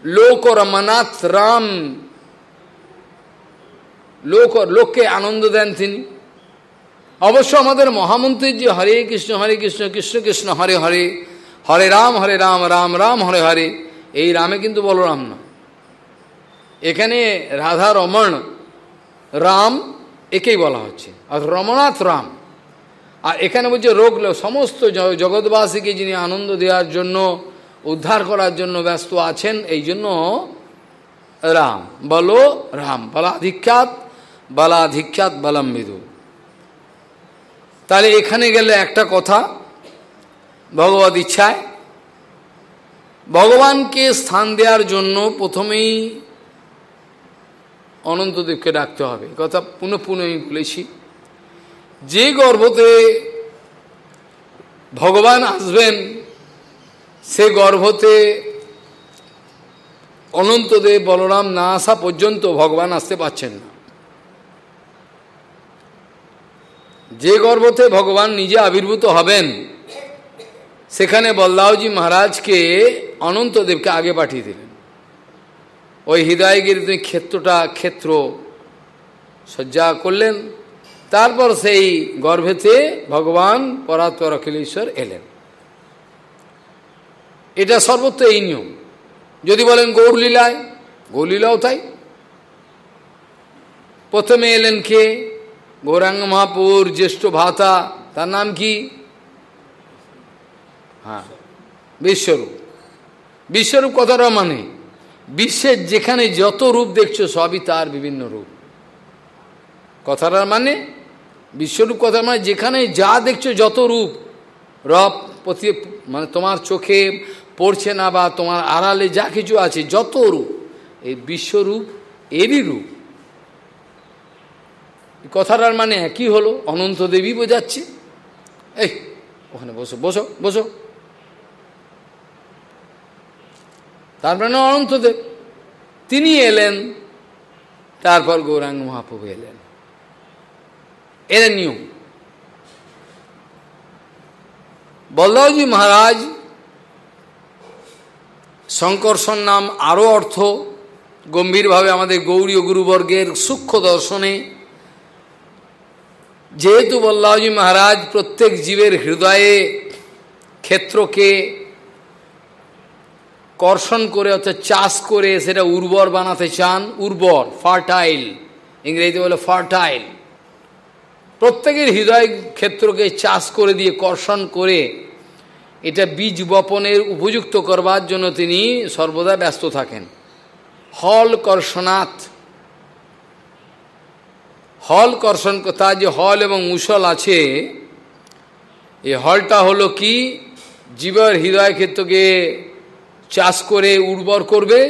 লোক রমনাথ রাম, লোককে আনন্দ দেন তিনি। অবশ্য আমাদের মহামন্ত্রীর যে হরে কৃষ্ণ কৃষ্ণ কৃষ্ণ হরে হরে, হরে রাম রাম রাম হরে হরে, এই রামে কিন্তু বলরাম না। এখানে রাধা রমণ রাম একেই বলা হচ্ছে, আর রমনাথ রাম। আর এখানে বলছে সমস্ত জগৎবাসীকে যিনি আনন্দ দেওয়ার জন্য, উদ্ধার করার জন্য ব্যস্ত আছেন, এই জন্য রাম। বলো রাম, বলাধিক্যাৎ বলম বিদু। তাহলে এখানে গেলে একটা কথা, ভগবত ইচ্ছায় ভগবানকে স্থান দেওয়ার জন্য প্রথমেই অনন্তদেবকে ডাকতে হবে। কথা পুনঃ আমি বলেছি, যে গর্ভতে ভগবান আসবেন সে গর্ভতে অনন্তদেব বলরাম না আসা পর্যন্ত ভগবান আসতে পারছেন না। যে গর্ভতে ভগবান নিজে আবির্ভূত হবেন সেখানে বলদাওজি মহারাজকে অনন্তদেবকে আগে পাঠিয়ে দিলেন। ওই হৃদয়গিরি ক্ষেত্র সজ্জা করলেন, তারপর সেই গর্ভেতে ভগবান পরাৎপর অখিলেশ্বর এলেন। এটা সর্বত্র এই নিয়ম। যদি বলেন গৌরলীলায়, গৌরলীলাও তাই। প্রথমে এলেন কে? গৌরাঙ্গ মহাপুর জ্যেষ্ঠ ভাতা, তার নাম কি? হ্যাঁ, বিশ্বরূপ। বিশ্বরূপ কথাটা মানে বিশ্বের যেখানে যত রূপ দেখছো সবই তার বিভিন্ন রূপ। কথাটার মানে বিশ্বরূপ কথা মানে যেখানে যা দেখছো যত রূপ মানে তোমার চোখে পড়ছে না বা তোমার আড়ালে যা কিছু আছে যত রূপ, এই বিশ্বরূপ এরই রূপ। কথাটার মানে একই হলো, অনন্ত দেবী বোঝাচ্ছে। এই ওখানে বসো বসো বসো, তার মানে অনন্তদেব তিনি এলেন, তারপর গৌরাঙ্গ মহাপ্রভু এলেন। এর নিয়ম। বলদাওজি মহারাজ শঙ্কর্ষণ নাম আরও অর্থ গম্ভীরভাবে আমাদের গৌরীয় গুরুবর্গের সূক্ষ্ম দর্শনে, যেহেতু বলদাওজি মহারাজ প্রত্যেক জীবের হৃদয়ে ক্ষেত্রকে কর্ষণ করে অর্থাৎ চাষ করে সেটা উর্বর বানাতে চান। উর্বর, ফার্টাইল, ইংরেজিতে বলে ফার্টাইল। প্রত্যেকের হৃদয় ক্ষেত্রকে চাষ করে দিয়ে কর্ষণ করে এটা বীজ বপনের উপযুক্ত করবার জন্য তিনি সর্বদা ব্যস্ত থাকেন। হল কর্ষণাৎ, হল কর্ষণ, তার যে হল এবং মুসল আছে, এই হলটা হলো কি? জীবের হৃদয় ক্ষেত্রকে চাষ করে উর্বর করবে,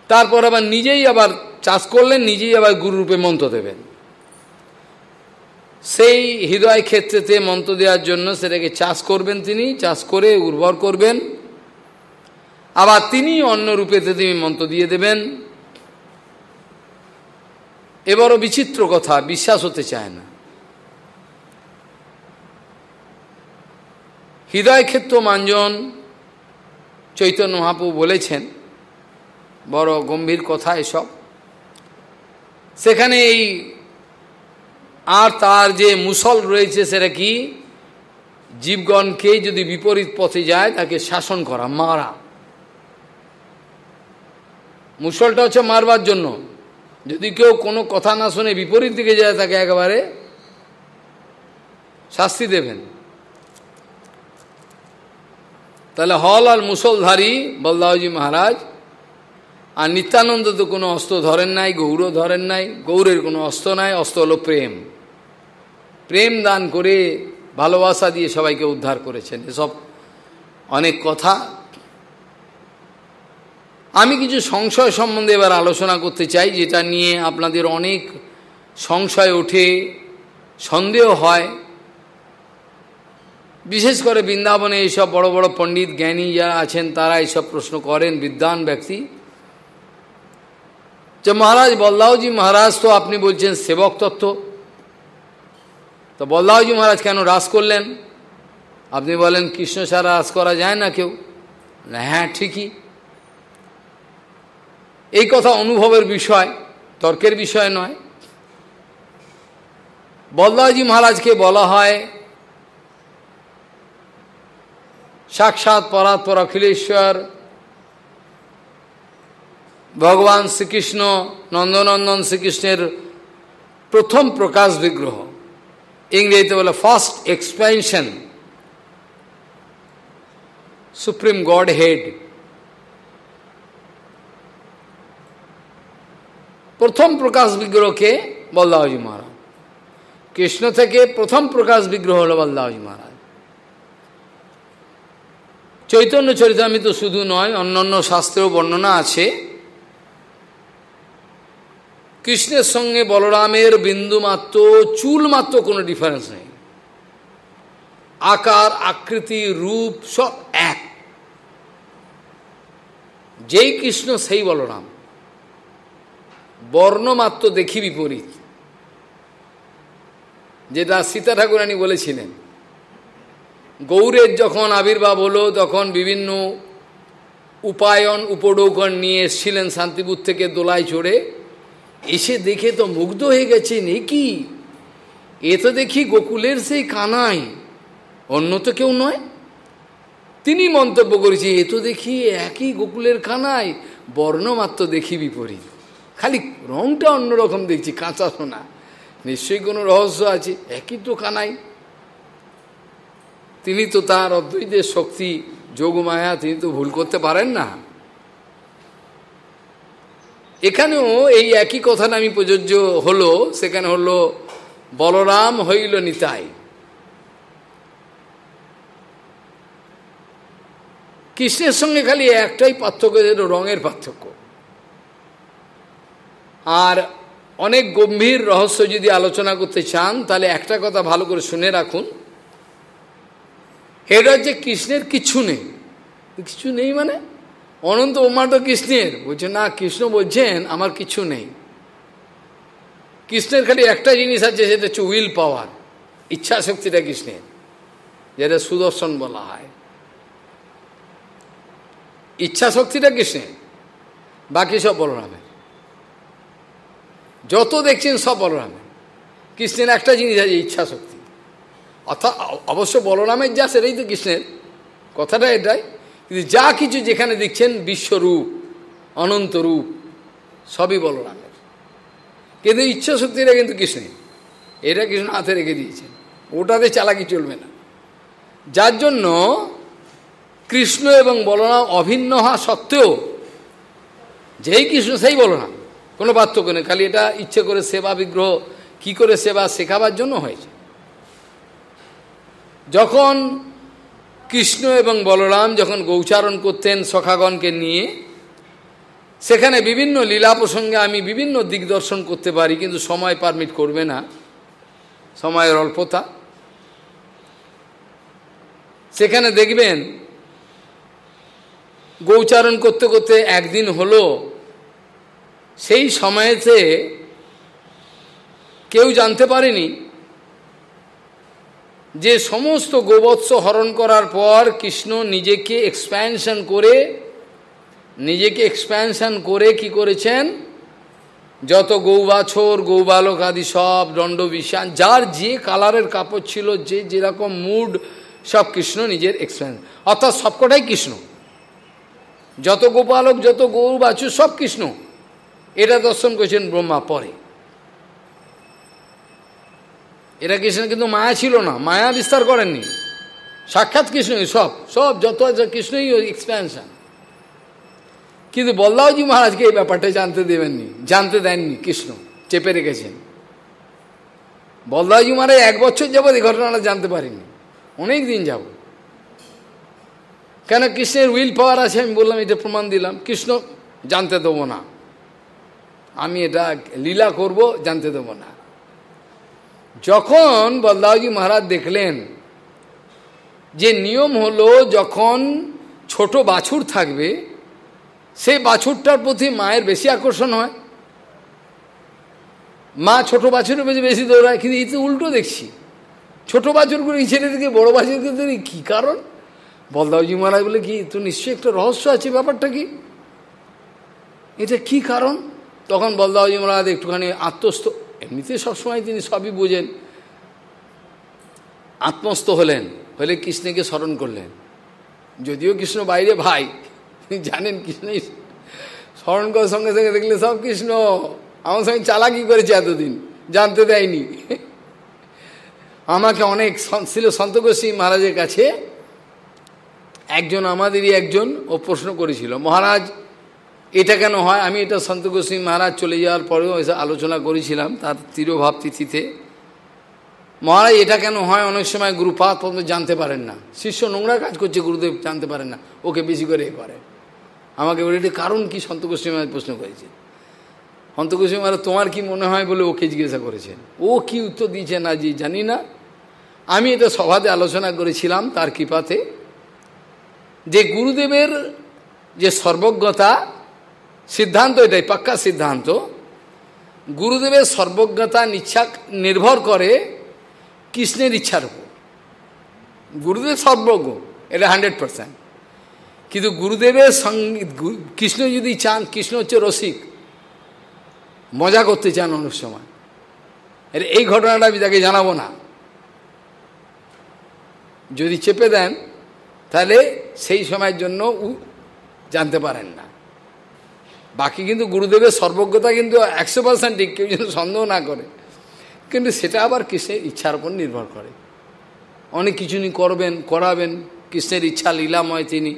তারপর আবার নিজেই আবার চাষ করলেন, নিজেই আবার গুরুরূপে মন্ত্র দেবেন। সেই হৃদয় ক্ষেত্রেতে মন্ত্র দেওয়ার জন্য সেটাকে চাষ করবেন, তিনি চাষ করে উর্বর করবেন, আবার তিনি অন্য রূপেতে তিনি মন্ত্র দিয়ে দেবেন। এবারও বিচিত্র কথা, বিশ্বাস হতে চায় না। হৃদয় ক্ষেত্র মাঞ্জন চৈতন্য মহাপ্রভু বলেছেন, বড় গম্ভীর কথা এসব। সেখানে এই আর তার যে মুসল রয়েছে সেটা কি? জীবগণকে যদি বিপরীত পথে যায় তাকে শাসন করা, মারা। মুসলটা হচ্ছে মারবার জন্য। যদি কেউ কোনো কথা না শুনে বিপরীত দিকে যায় তাকে একেবারে শাস্তি দেবেন। তাহলে হল আর মুসলধারী বলদাওজি মহারাজ। আর নিত্যানন্দ তো কোনো অস্ত্র ধরেন নাই, গৌরও ধরেন নাই। গৌরের কোনো অস্ত্র নাই, অস্ত্র হলো প্রেম। প্রেম দান করে ভালোবাসা দিয়ে সবাইকে উদ্ধার করেছেন। এসব অনেক কথা। আমি কিছু সংশয় সম্বন্ধে এবার আলোচনা করতে চাই, যেটা নিয়ে আপনাদের অনেক সংশয় ওঠে, সন্দেহ হয়। বিশেষ করে বৃন্দাবনে এইসব বড় বড় পণ্ডিত জ্ঞানী যারা আছেন তারা এইসব প্রশ্ন করেন, বিদ্বান ব্যক্তি, যে মহারাজ বলদাওজি মহারাজ তো আপনি বলছেন সেবক তত্ত্ব, তো বলদাওজি মহারাজ কেন রাস করলেন? আপনি বলেন কৃষ্ণ ছাড়া রাস করা যায় না কেউ, হ্যাঁ ঠিকই। এই কথা অনুভবের বিষয়, তর্কের বিষয় নয়। বলদাজি মহারাজকে বলা হয় সাক্ষাৎ পরাৎপর অখিলেশ্বর ভগবান শ্রীকৃষ্ণ, নন্দনন্দন শ্রীকৃষ্ণের প্রথম প্রকাশ বিগ্রহ, ইংরেজিতে বলে first expansion, supreme god head. প্রথম প্রকাশ বিগ্রহকে বলদাজি মহারাজ, কৃষ্ণ থেকে প্রথম প্রকাশ বিগ্রহ হল বলদাজি মহারাজ। চৈতন্য চরিতামৃত শুধু নয়, অন্যান্য শাস্ত্রেও বর্ণনা আছে কৃষ্ণের সঙ্গে বলরামের বিন্দুমাত্র চুলমাত্র কোনো ডিফারেন্স নেই, আকার আকৃতি রূপ সব এক, যেই কৃষ্ণ সেই বলরাম, বর্ণমাত্র দেখি বিপরীত, যেটা সীতা ঠাকুরানী বলেছিলেন। গৌরের যখন আবির্ভাব হলো তখন বিভিন্ন উপায়ন উপডৌকন নিয়ে এসেছিলেন শান্তিপুর থেকে দোলায় চড়ে, এসে দেখে তো মুগ্ধ হয়ে গেছেন, এ কি, এ তো দেখি গোকুলের সেই কানাই, অন্য তো কেউ নয়। তিনি মন্তব্য করেছি, এ তো দেখি একই গোকুলের কানাই, বর্ণমাত্র দেখি বিপরীত, খালি রংটা অন্যরকম দেখছি, কাঁচা সোনা, নিশ্চয়ই কোনো রহস্য আছে, একই তো কানাই। তিনি তো তার অদ্বৈতের শক্তি যোগমায়া, তিনি তো ভুল করতে পারেন না। এখানেও এই একই কথাটা আমি প্রযোজ্য হলো, সেখানে হলো বলরাম হইল নিতাই। কৃষ্ণের সঙ্গে খালি একটাই পার্থক্য, যেটা রঙের পার্থক্য। আর অনেক গম্ভীর রহস্য যদি আলোচনা করতে চান তাহলে একটা কথা ভালো করে শুনে রাখুন, এটা হচ্ছে কৃষ্ণের কিছু নেই। কিছু নেই মানে অনন্ত ব্রহ্মাণ্ড কৃষ্ণের, বলছে না, কৃষ্ণ বলছেন আমার কিছু নেই। কৃষ্ণের খালি একটা জিনিস আছে, সেটা হচ্ছে উইল পাওয়ার, ইচ্ছা শক্তিটা কৃষ্ণের, যেটা সুদর্শন বলা হয়। ইচ্ছা শক্তিটা কৃষ্ণের, বাকি সব বলরামের। যত দেখছেন সব বলরামের, কৃষ্ণের একটা জিনিস আছে ইচ্ছা শক্তি। অর্থাৎ অবশ্য বলরামের যা সেটাই তো কৃষ্ণের, কথাটা এটাই। কিন্তু যা কিছু যেখানে দেখছেন বিশ্বরূপ, অনন্ত রূপ, সবই বলরামের। কিন্তু ইচ্ছা শক্তিটা কিন্তু কৃষ্ণের, এটা কৃষ্ণ হাতে রেখে দিয়েছেন, ওটাতে চালাকি চলবে না। যার জন্য কৃষ্ণ এবং বলরাম অভিন্ন হওয়া সত্ত্বেও যেই কৃষ্ণ সেই বলরাম, কোনো পার্থক্য নেই। খালি এটা ইচ্ছে করে সেবা বিগ্রহ কি করে সেবা শেখাবার জন্য হয়েছে। যখন কৃষ্ণ এবং বলরাম যখন গৌচারণ করতেন সখাগণকে নিয়ে, সেখানে বিভিন্ন লীলা প্রসঙ্গে আমি বিভিন্ন দিক দর্শন করতে পারি, কিন্তু সময় পারমিট করবে না, সময়ের অল্পতা। সেখানে দেখবেন গৌচারণ করতে করতে একদিন হলো, সেই সময়েতে কেউ জানতে পারেনি যে সমস্ত গোবৎস হরণ করার পর কৃষ্ণ নিজেকে এক্সপ্যানশন করে কি করেছেন, যত গৌবাছর গৌবালক আদি সব দণ্ড বিষান, যার যে কালারের কাপড় ছিল, যে যেরকম মুড, সব কৃষ্ণ নিজের এক্সপ্যানশন, অর্থাৎ সবকটাই কৃষ্ণ, যত গোপালক যত গৌবাছর সব কৃষ্ণ। এটা দর্শন করেছেন ব্রহ্মা পরে। এরা কৃষ্ণ কিন্তু মায়া ছিল না, মায়া বিস্তার করেননি, সাক্ষাৎ কৃষ্ণই সব সব যত আছে কৃষ্ণই এক্সপ্যানশন। কিন্তু বলদাওজি মহারাজকে এই ব্যাপারটা জানতে দেননি, কৃষ্ণ চেপে রেখেছেন। বলদাওজি মহারাজ 1 বছর যাবৎ এই ঘটনাটা জানতে পারেননি, অনেক দিন যাব। কেন, কৃষ্ণের উইল পাওয়ার আছে, আমি বললাম, এটা প্রমাণ দিলাম, কৃষ্ণ জানতে দেবো না, আমি এটা লীলা করব, জানতে দেবো না। যখন বলদাওজি মহারাজ দেখলেন যে নিয়ম হলো, যখন ছোট বাছুর থাকবে সেই বাছুরটার প্রতি মায়ের বেশি আকর্ষণ হয়, মা ছোট বাছুরের বেশি দৌড়ায়, কিন্তু এই তো উল্টো দেখছি, ছোট বাছুরগুলো ছেড়ে দিকে বড় বাছুরকে ধরি, কী কারণ? বলদাওজি মহারাজ বলে, কি তো নিশ্চয়ই একটা রহস্য আছে, ব্যাপারটা কি, এটা কি কারণ? তখন বলদাওজি মহারাজ একটুখানি আত্মস্থ, এমনিতে সবসময় তিনি সবই বোঝেন, আত্মস্থ হলেন, হলে কৃষ্ণকে স্মরণ করলেন। যদিও কৃষ্ণ বাইরে ভাই, জানেন কৃষ্ণই স্মরণ করার সঙ্গে সঙ্গে দেখলে সব কৃষ্ণ আমার সঙ্গে চালাকি করেছে, এতদিন জানতে দেয়নি। আমাকে অনেক ছিল সন্ত গোস্বামী মহারাজের কাছে একজন, আমাদেরই একজন, ও প্রশ্ন করেছিল, মহারাজ এটা কেন হয়? আমি এটা সন্ত গোস্বামী মহারাজ চলে যাওয়ার পরেও এসে আলোচনা করেছিলাম তার তিরোভাব তিথিতে। মহারাজ এটা কেন হয়? অনেক সময় গুরুপাদ পর্যন্ত জানতে পারেন না, শিষ্য নোংরা কাজ করছে, গুরুদেব জানতে পারেন না, ওকে বেশি করে এ করে। আমাকে বলে, এটা কারণ কি? সন্ত গোস্বামী মহারাজ প্রশ্ন করেছে। সন্ত গোস্বামী মহারাজ তোমার কি মনে হয় বলে ওকে জিজ্ঞাসা করেছেন। ও কি উত্তর দিয়েছে না জি জানি না, আমি এটা সভাতে আলোচনা করেছিলাম তার কৃপাতে, যে গুরুদেবের যে সর্বজ্ঞতা সিদ্ধান্ত, এটাই পাক্কা সিদ্ধান্ত, গুরুদেবের সর্বজ্ঞতা নির্ভর করে কৃষ্ণের ইচ্ছার উপর। গুরুদেব সর্বজ্ঞ, এটা 100%, কিন্তু গুরুদেবের সঙ্গে কৃষ্ণ যদি চান, কৃষ্ণ হচ্ছে রসিক, মজা করতে চান অনেক সময়। এই ঘটনাটা আমি তাকে জানাবো না, যদি চেপে দেন তাহলে সেই সময়ের জন্য জানতে পারেন না। বাকি কিন্তু গুরুদেবের সর্বজ্ঞতা কিন্তু 100% ঠিক, কেউ যেন সন্দেহ না করে, কিন্তু সেটা আবার কৃষ্ণের ইচ্ছার উপর নির্ভর করে। অনেক কিছু করবেন, করাবেন, কৃষ্ণের ইচ্ছা লীলাময় তিনি,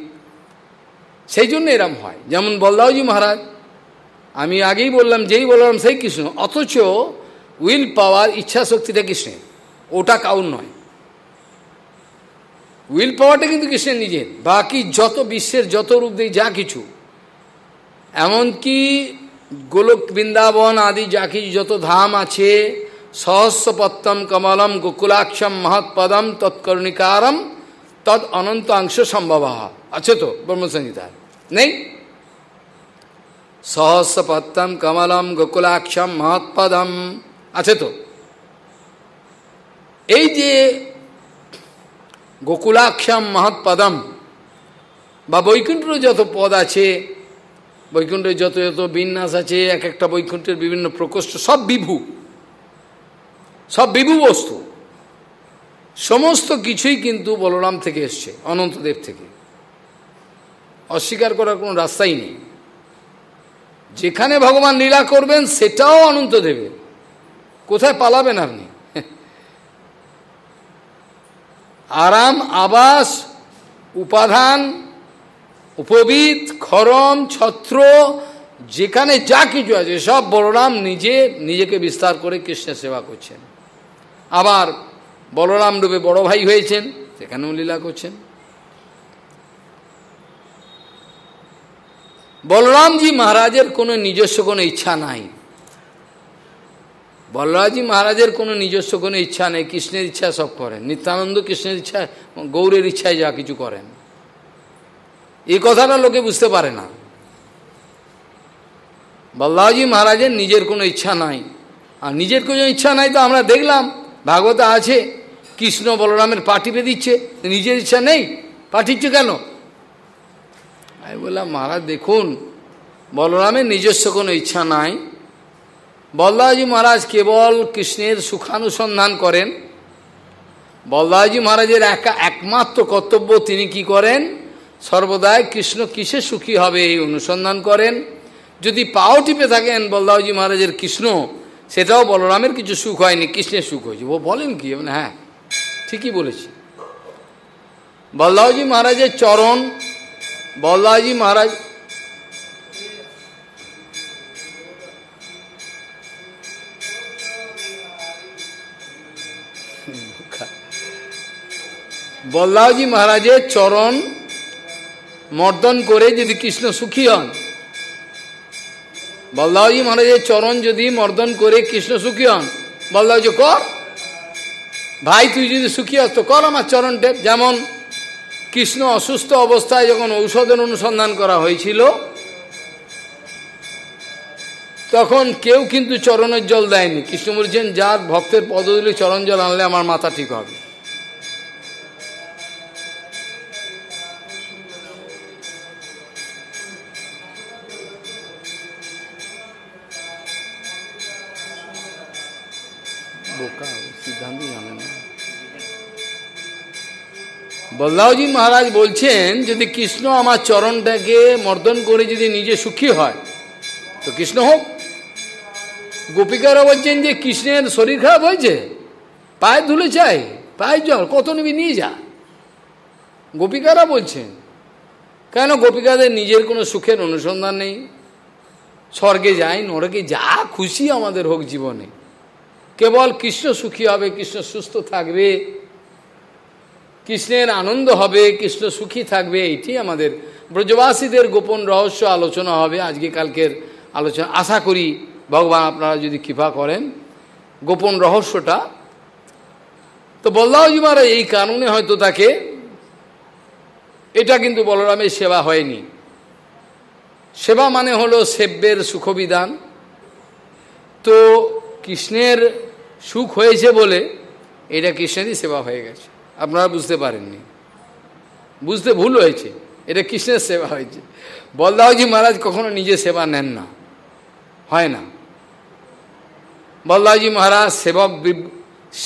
সেই জন্য এরম হয়। যেমন বলদাওজি মহারাজ, আমি আগেই বললাম, যেই বললাম সেই কৃষ্ণ, অথচ উইল পাওয়ার, ইচ্ছা শক্তিটা কৃষ্ণের, ওটা কাউর নয়। উইল পাওয়ারটা কিন্তু কৃষ্ণের নিজের। বাকি যত বিশ্বের যত রূপ দেয় যা কিছু, এমনকি গোলক বৃন্দাবন আদি যা কিছু যত ধাম আছে, সহস্রপত্তম কমলম গোকুলাক্ষম মহৎপদম তৎকরণিকারম তদ অনন্ত অংশ সম্ভব আছে তো ব্রহ্মসংহিতায় নেই? সহস্রপত্তম কমলম গোকুলাক্ষম মহৎপদম আছে তো। এই যে গোকুলাক্ষম মহৎপদম বা বৈকুণ্ঠের যত পদ আছে, বৈকুণ্ঠের যত যত বিন্যাস আছে, এক একটা বৈকুণ্ঠের বিভিন্ন প্রকোষ্ঠ, সব বিভু, সব বিভু বস্তু, সমস্ত কিছুই কিন্তু বলরাম থেকে এসছে, অনন্তদেব থেকে। অস্বীকার করার কোনো রাস্তাই নেই। যেখানে ভগবান লীলা করবেন সেটাও অনন্ত দেবে, কোথায় পালাবেন আপনি? আরাম, আবাস, উপাদান, উপবিদ, খরম, ছত্র, যেখানে যা কিছু আছে সব বলরাম নিজেকে বিস্তার করে কৃষ্ণের সেবা করছেন। আবার বলরাম রূপে বড় ভাই হয়েছেন, সেখানেও লীলা করছেন। বলরামজি মহারাজের কোনো নিজস্ব কোনো ইচ্ছা নাই। বলরামজি মহারাজের কোনো নিজস্ব কোনো ইচ্ছা নেই, কৃষ্ণের ইচ্ছা সব করেন। নিত্যানন্দ কৃষ্ণের ইচ্ছা, গৌরের ইচ্ছায় যা কিছু করেন, এই কথাটা লোকে বুঝতে পারে না। বলরামজি মহারাজের নিজের কোনো ইচ্ছা নাই, আর নিজের কোনো ইচ্ছা নাই তো আমরা দেখলাম ভাগবতে আছে, কৃষ্ণ বলরামের পা টিপে দিচ্ছে, নিজের ইচ্ছা নেই, পা টিপছে কেন? আমি বললাম, মহারাজ দেখুন, বলরামের নিজস্ব কোনো ইচ্ছা নাই। বলদাজি মহারাজ কেবল কৃষ্ণের সুখানুসন্ধান করেন। বলদাজি মহারাজের একমাত্র কর্তব্য, তিনি কি করেন? সর্বদাই কৃষ্ণ কিসে সুখী হবে এই অনুসন্ধান করেন। যদি পাও টিপে থাকেন বলদাজি মহারাজের কৃষ্ণ, সেটাও বলরামের কিছু সুখ হয়নি, কৃষ্ণের সুখ হয়েছে। ও বলেন কি? মানে হ্যাঁ, ঠিকই বলেছি। বলদাজি মহারাজের চরণ, বলদাজি মহারাজ বলদাজি মহারাজের চরণ মর্দন করে যদি কৃষ্ণ সুখী হন, বলদাজি মহারাজের চরণ যদি মর্দন করে কৃষ্ণ সুখী হন, বলদাজি কর ভাই, তুই যদি সুখী হস তো কর আমার চরণ টেপ। যেমন কৃষ্ণ অসুস্থ অবস্থায় যখন ঔষধের অনুসন্ধান করা হয়েছিল, তখন কেউ কিন্তু চরণের জল দেয়নি। কৃষ্ণ বলছেন, যার ভক্তের পদধূলি চরণ জল আনলে আমার মাথা ঠিক হবে। সিদ্ধান্ত জানেন না। বলদাওজি মহারাজ বলছেন, যদি কৃষ্ণ আমার চরণটাকে মর্দন করে যদি নিজে সুখী হয় তো কৃষ্ণ হোক। গোপিকারা বলছেন যে কৃষ্ণের শরীর খারাপ হয়েছে, পায়ে ধুলে চাই, পায়ে জল কত নিবি নিয়ে যা। গোপিকারা বলছেন, কেন? গোপিকাদের নিজের কোনো সুখের অনুসন্ধান নেই। স্বর্গে যায়, নরকে যা খুশি আমাদের হোক জীবনে, কেবল কৃষ্ণ সুখী হবে, কৃষ্ণ সুস্থ থাকবে, কৃষ্ণের আনন্দ হবে, কৃষ্ণ সুখী থাকবে, এইটি আমাদের ব্রজবাসীদের গোপন রহস্য আলোচনা হবে আজকে কালকের আলোচনা। আশা করি ভগবান আপনারা যদি কৃপা করেন গোপন রহস্যটা। তো বলদাওজি মহারাজ এই কারণে হয়তো তাকে, এটা কিন্তু বলরামের সেবা হয়নি। সেবা মানে হলো সেব্যের সুখবিধান। তো কৃষ্ণের সুখ হয়েছে বলে এটা কৃষ্ণেরই সেবা হয়ে গেছে। আপনারা বুঝতে পারেননি, বুঝতে ভুল হয়েছে, এটা কৃষ্ণের সেবা হয়েছে। বলদাওজি মহারাজ কখনো নিজে সেবা নেন না, হয় না। বলদাওজি মহারাজ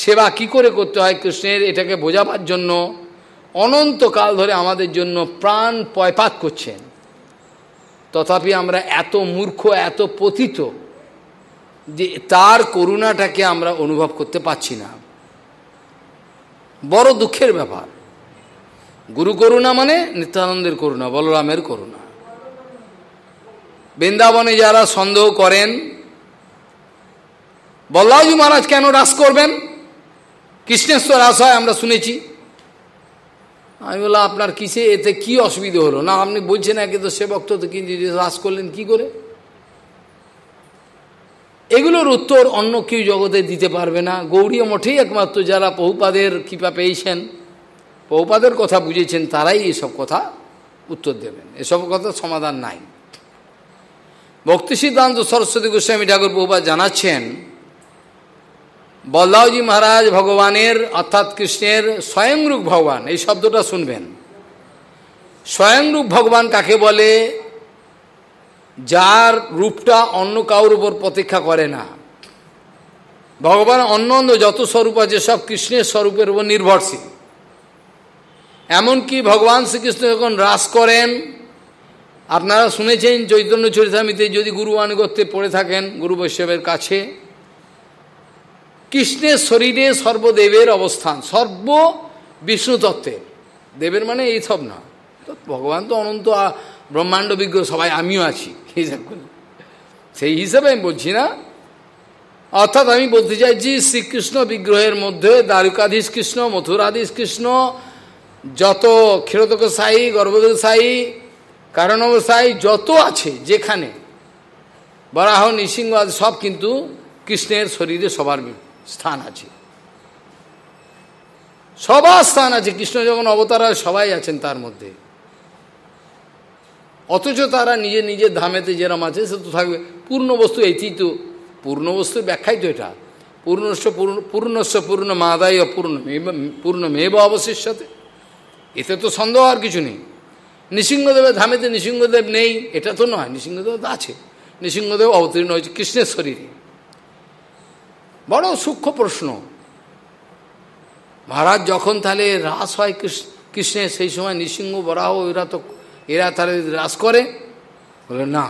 সেবা কি করে করতে হয় কৃষ্ণের, এটাকে বোঝাবার জন্য অনন্তকাল ধরে আমাদের জন্য প্রাণ পয়পাত করছেন। তথাপি আমরা এত মূর্খ, এত পতিত যে তার করুণাটাকে আমরা অনুভব করতে পারছি না। বড় দুঃখের ব্যাপার। গুরু করুণা মানে নিত্যানন্দের করুণা, বলরামের করুণা। বৃন্দাবনে যারা সন্দেহ করেন বলদাওজি মহারাজ কেন রাস করবেন, কৃষ্ণের তো রাস হয় আমরা শুনেছি। আমি বললাম, আপনার কিসে এতে কি অসুবিধা হলো? না, আপনি বলছেন একে তো সেবক, তো কিন্তু রাস করলেন কি করে? এগুলোর উত্তর অন্য কেউ জগতে দিতে পারবে না। গৌড়ীয় মঠেই একমাত্র যারা প্রভুপাদের কৃপা পেয়েছেন, প্রভুপাদের কথা বুঝেছেন, তারাই এসব কথা উত্তর দেবেন। এসব কথা সমাধান নাই। ভক্তি সিদ্ধান্ত সরস্বতী গোস্বামী ঠাকুর প্রভুপাদ জানাচ্ছেন, বলদাওজি মহারাজ ভগবানের অর্থাৎ কৃষ্ণের স্বয়ংরূপ ভগবান, এই শব্দটা শুনবেন। স্বয়ংরূপ ভগবান কাকে বলে? যার রূপটা অন্য কাউর উপর প্রতীক্ষা করে না। ভগবান অন্য অন্য যত স্বরূপ আছে সব কৃষ্ণের স্বরূপের উপর নির্ভরশীল। এমনকি ভগবান শ্রীকৃষ্ণ যখন রাস করেন, আপনারা শুনেছেন চৈতন্য চরিতামৃতে, যদি গুরু আনুগত্যে পড়ে থাকেন গুরু বৈষ্ণবের কাছে, কৃষ্ণের শরীরে সর্বদেবের অবস্থান, সর্ব বিষ্ণু তত্ত্বের। দেবের মানে এই সব না, তো ভগবান তো অনন্ত ব্রহ্মাণ্ড বিগ্রহ, সবাই আমিও আছি হিসাব করে, সেই হিসাবে আমি বলছি না। অর্থাৎ আমি বলতে চাইছি শ্রীকৃষ্ণ বিগ্রহের মধ্যে দ্বারকাধীশ কৃষ্ণ, মথুরাধীশ কৃষ্ণ, যত ক্ষীরোদক সাই, গর্ভোদক সাই, কারণব সাই যত আছে, যেখানে বরাহ নৃসিংহ সব কিন্তু কৃষ্ণের শরীরে সবার স্থান আছে, সবার স্থান আছে। কৃষ্ণ যখন অবতার হয় সবাই আছেন তার মধ্যে। অথচ তারা নিজে নিজের ধামেতে যেরম আছে সে তো থাকবে। পূর্ণ বস্তু এইটি তো, পূর্ণ বস্তুর ব্যাখ্যাই তো এটা। পূর্ণস্য পূর্ণ মাদায় পূর্ণমেব অবশিষ্যতে, এতে তো সন্দেহ আর কিছু নেই। নৃসিংহদেবের ধামেতে নৃসিংহদেব নেই এটা তো নয়, নৃসিংহদেব তো আছে। নৃসিংহদেব অবতীর্ণ হয়েছে কৃষ্ণের শরীরে। বড় সূক্ষ্ম প্রশ্ন। মহারাজ যখন তাহলে রাস হয় কৃষ্ণের, সেই সময় নৃসিংহ বরাহ এরা তাহলে রাস করে? বলে না,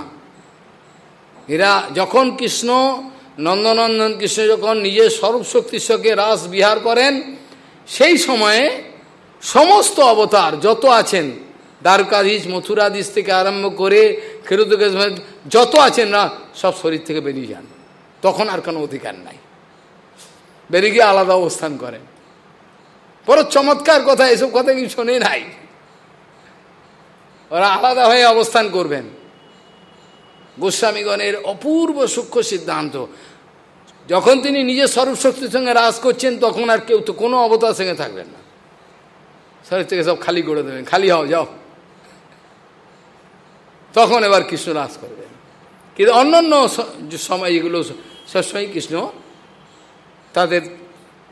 এরা যখন কৃষ্ণ নন্দনন্দন কৃষ্ণ যখন নিজের স্বরূপ শক্তির সঙ্গে রাস বিহার করেন, সেই সময়ে সমস্ত অবতার যত আছেন, দ্বারকাধীশ মথুরাধীশ থেকে আরম্ভ করে ক্ষীরোদকেশ যত আছেন না, সব শরীর থেকে বেরিয়ে যান। তখন আর কোনো অধিকার নাই, বেরিয়ে গিয়ে আলাদা অবস্থান করেন। বড় চমৎকার কথা, এসব কথা কি শোনে নাই? ওরা আলাদা হয়ে অবস্থান করবেন। গোস্বামীগণের অপূর্ব সূক্ষ্ম সিদ্ধান্ত। যখন তিনি নিজের স্বরূপ শক্তির সঙ্গে রাস করছেন, তখন আর কেউ তো কোনো অবতার সঙ্গে থাকবেন না, শরীর থেকে সব খালি করে দেবেন, খালি হও যাও। তখন এবার কৃষ্ণ রাস করবেন। কিন্তু অন্যান্য সময় এগুলো সবসময় কৃষ্ণ তাদের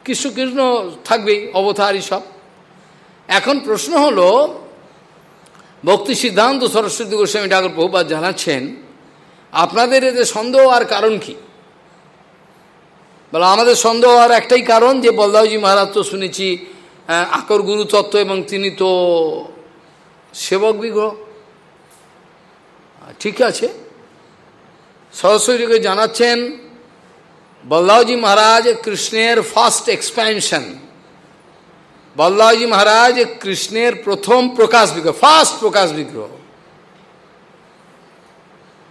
কৃষ্ণ কৃষ্ণ থাকবেই, অবতারই সব। এখন প্রশ্ন হলো, ভক্তি সিদ্ধান্ত সরস্বতী গোস্বামী ঠাকুর প্রভুপাদ জানাচ্ছেন, আপনাদের এতে সন্দেহ আর কারণ কি? বলে আমাদের সন্দেহ আর একটাই কারণ, যে বলদাওজি মহারাজ তো শুনেছি আকর গুরু তত্ত্ব, এবং তিনি তো সেবক বিগ্রহ। ঠিক আছে, সরস্বতীকে জানাচ্ছেন বলদাওজি মহারাজ কৃষ্ণের ফার্স্ট এক্সপ্যানশন, বলদাওজি মহারাজ কৃষ্ণের প্রথম প্রকাশ বিগ্রহ, ফার্স্ট প্রকাশ বিগ্রহ।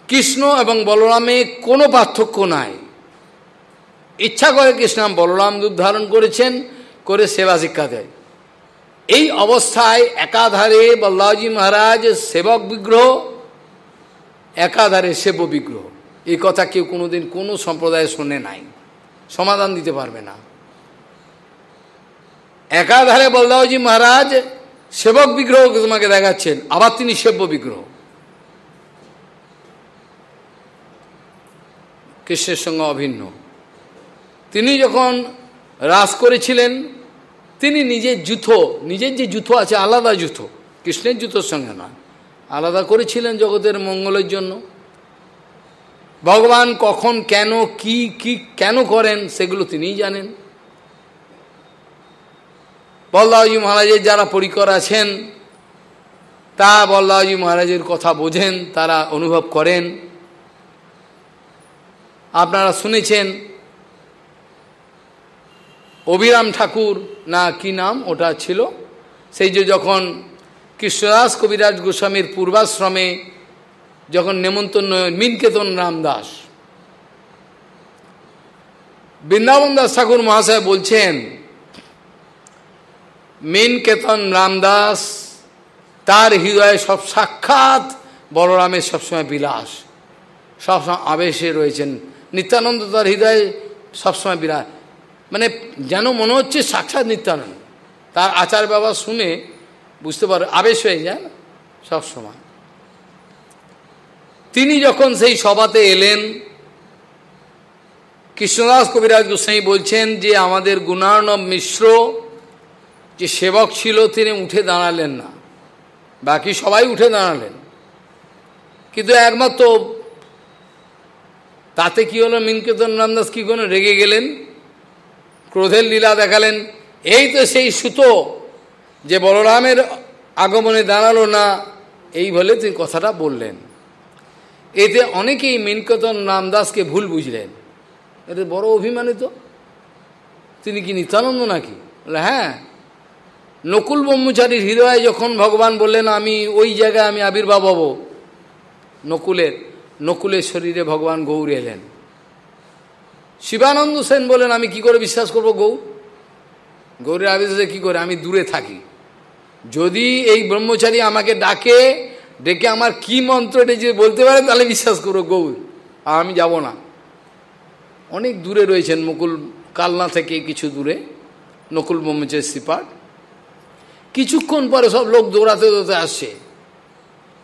কৃষ্ণ এবং বলরামে কোনো পার্থক্য নাই। ইচ্ছা করে কৃষ্ণ বলরাম রূপ ধারণ করেছেন, করে সেবা শিক্ষা দেয়। এই অবস্থায় একাধারে বলদাওজি মহারাজ সেবক বিগ্রহ, একাধারে সেব বিগ্রহ। এই কথা কেউ কোনোদিন কোনো সম্প্রদায়ে শোনে নাই, সমাধান দিতে পারবে না। একাধারে বলদাওজি মহারাজ সেবক বিগ্রহ তোমাকে দেখাচ্ছেন, আবার তিনি সেব্য বিগ্রহ। কৃষ্ণের সঙ্গে অভিন্ন। তিনি যখন রাস করেছিলেন, তিনি নিজের জুতো, নিজের যে জুতো আছে আলাদা জুতো, কৃষ্ণের জুতোর সঙ্গে না, আলাদা করেছিলেন জগতের মঙ্গলের জন্য। ভগবান কখন কেন কি কি কেন করেন সেগুলো তিনিই জানেন। বলদাওজি মহারাজের যারা পরিকর আছেন, তা বলদাওজি মহারাজের কথা বোঝেন, তারা অনুভব করেন। আপনারা শুনেছেন অভিরাম ঠাকুর না কি নাম ওটা ছিল, সেই যে যখন কৃষ্ণদাস কবিরাজ গোস্বামীর পূর্বাশ্রমে যখন নেমন্তন্ন, মিনকেতন রামদাস, বৃন্দাবন দাস ঠাকুর মহাশয় বলছেন, মিনকেতন রামদাস তার হৃদয়ে সব সাক্ষাৎ বলরামের সবসময় বিলাস, সবসময় আবেশে রয়েছেন। নিত্যানন্দ তার হৃদয়ে সবসময় বিরাজ, মানে যেন মনে হচ্ছে সাক্ষাৎ নিত্যানন্দ। তার আচার ব্যবহার শুনে বুঝতে পারো, আবেশ হয়ে যায় না সবসময়। তিনি যখন সেই সভাতে এলেন, কৃষ্ণদাস কবিরাজ গোস্বামী বলছেন যে আমাদের গুণার্ণব মিশ্র যে সেবক ছিল, তিনি উঠে দাঁড়ালেন না, বাকি সবাই উঠে দাঁড়ালেন, কিন্তু একমাত্র তাতে কি হলো, মিনকেতন রামদাস কি কোনো রেগে গেলেন, ক্রোধের লীলা দেখালেন। এই তো সেই সুতো যে বলরামের আগমনে দাঁড়ালো না, এই বলে তিনি কথাটা বললেন। এতে অনেকেই মিনকেতন রামদাসকে ভুল বুঝলেন, এতে বড় অভিমানিত, তিনি কি নিত্যানন্দ নাকি? বলে হ্যাঁ। নকুল ব্রহ্মচারীর হৃদয়ে যখন ভগবান বললেন আমি ওই জায়গায় আমি আবির্ভাব হব, নকুলের শরীরে ভগবান গৌর এলেন। শিবানন্দ সেন বলেন আমি কি করে বিশ্বাস করব গৌরের আবির্ভাবে, কি করে আমি দূরে থাকি, যদি এই ব্রহ্মচারী আমাকে ডেকে আমার কি মন্ত্রটা যে বলতে পারে তাহলে বিশ্বাস করবো গৌর, আর আমি যাব না। অনেক দূরে রয়েছেন মুকুল, কালনা থেকে কিছু দূরে নকুল ব্রহ্মচারী শ্রীপাঠ। কিছুক্ষণ পরে সব লোক দৌড়াতে দৌড়াতে আসছে,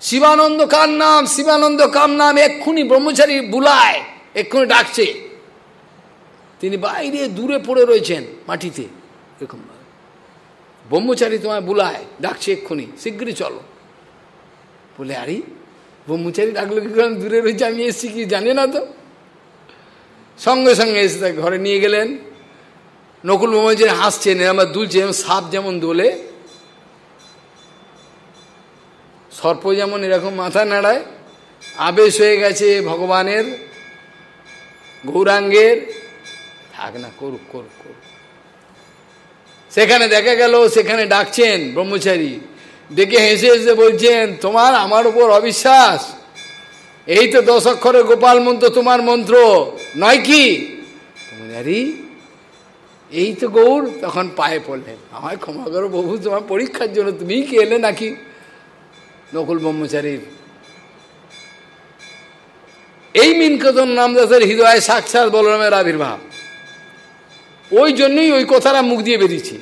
শিবানন্দ কার নাম, শিবানন্দ কার নাম, এক্ষুনি ব্রহ্মচারী বুলায়, এক্ষুনি ডাকছে। তিনি বাইরে দূরে পড়ে রয়েছেন মাটিতে, এরকম ব্রহ্মচারী তোমায় বুলায়, ডাকছে এক্ষুনি, শীঘ্রই চলো। বলে আরে ব্রহ্মচারী ডাকলো কি করে, দূরে রয়েছে, আমি এসেছি কি জানি না তো। সঙ্গে সঙ্গে এসে তাকে ঘরে নিয়ে গেলেন। নকুল ব্রহ্মচারী হাসছেন, আমার দুলছে, সাপ যেমন দোলে, সর্প যেমন এরকম মাথা নাড়ায়, আবেশ হয়ে গেছে ভগবানের গৌরাঙ্গের। থাক না, করুক করুক করুক। সেখানে দেখা গেল, সেখানে ডাকছেন ব্রহ্মচারী, ডেকে হেসে হেসে বলছেন তোমার আমার উপর অবিশ্বাস, এই তো 10 অক্ষরের গোপাল মন্ত্র তোমার মন্ত্র নয় কি? আরে এই তো গৌর। তখন পায়ে পড়লেন, আমায় ক্ষমা করো প্রভু, তোমার পরীক্ষার জন্য তুমি কি এলে নাকি? নকুল ব্রহ্মচারীর এই মিনকেতন রামদাসের হৃদয়ে সাক্ষাৎ বলরামের আবির্ভাব, ওই জন্যই ওই কথাটা মুখ দিয়ে বেরিয়েছে।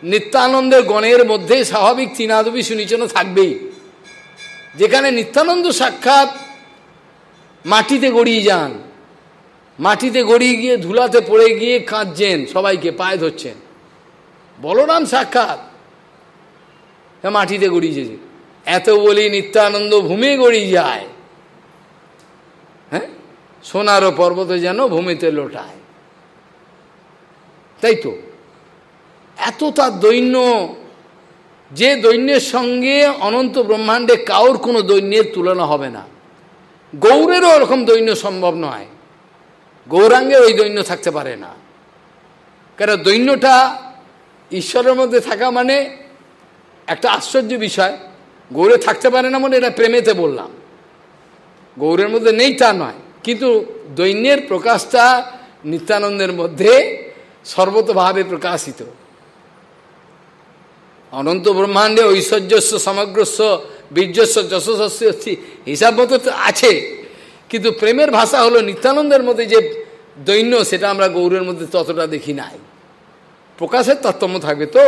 নিত্যানন্দের গণের মধ্যে স্বাভাবিক তিনাদবি সুনিচন থাকবেই। যেখানে নিত্যানন্দ সাক্ষাৎ মাটিতে গড়িয়ে যান, মাটিতে গড়িয়ে গিয়ে ধুলাতে পড়ে গিয়ে কাঁদছেন, সবাইকে পায়ে ধরছেন। বলরাম সাক্ষাৎ মাটিতে গড়িয়েছে, এত বলি নিত্যানন্দ ভূমি গড়িয়ে যায়। হ্যাঁ, সোনারও পর্বত যেন ভূমিতে লোটায়। তাই তো, এত তার দৈন্য, যে দৈন্যের সঙ্গে অনন্ত ব্রহ্মাণ্ডে কাউর কোনো দৈন্যের তুলনা হবে না। গৌরেরও ওরকম দৈন্য সম্ভব নয়, গৌরাঙ্গের ওই দৈন্য থাকতে পারে না। কারণ দৈন্যটা ঈশ্বরের মধ্যে থাকা মানে একটা আশ্চর্য বিষয়। গৌরে থাকতে পারে না মানে এটা প্রেমেতে বললাম, গৌরের মধ্যে নেই তা নয়, কিন্তু দৈন্যের প্রকাশটা নিত্যানন্দের মধ্যে সর্বতভাবে প্রকাশিত। অনন্ত ব্রহ্মাণ্ডে ঐশ্বর্যস্ব সমগ্রস্ব বীর্যস্ব যশস্য হিসাব মতো আছে, কিন্তু প্রেমের ভাষা হলো নিত্যানন্দের মধ্যে যে দৈন্য, সেটা আমরা গৌরের মধ্যে ততটা দেখি নাই। প্রকাশের তারতম্য থাকবে তো,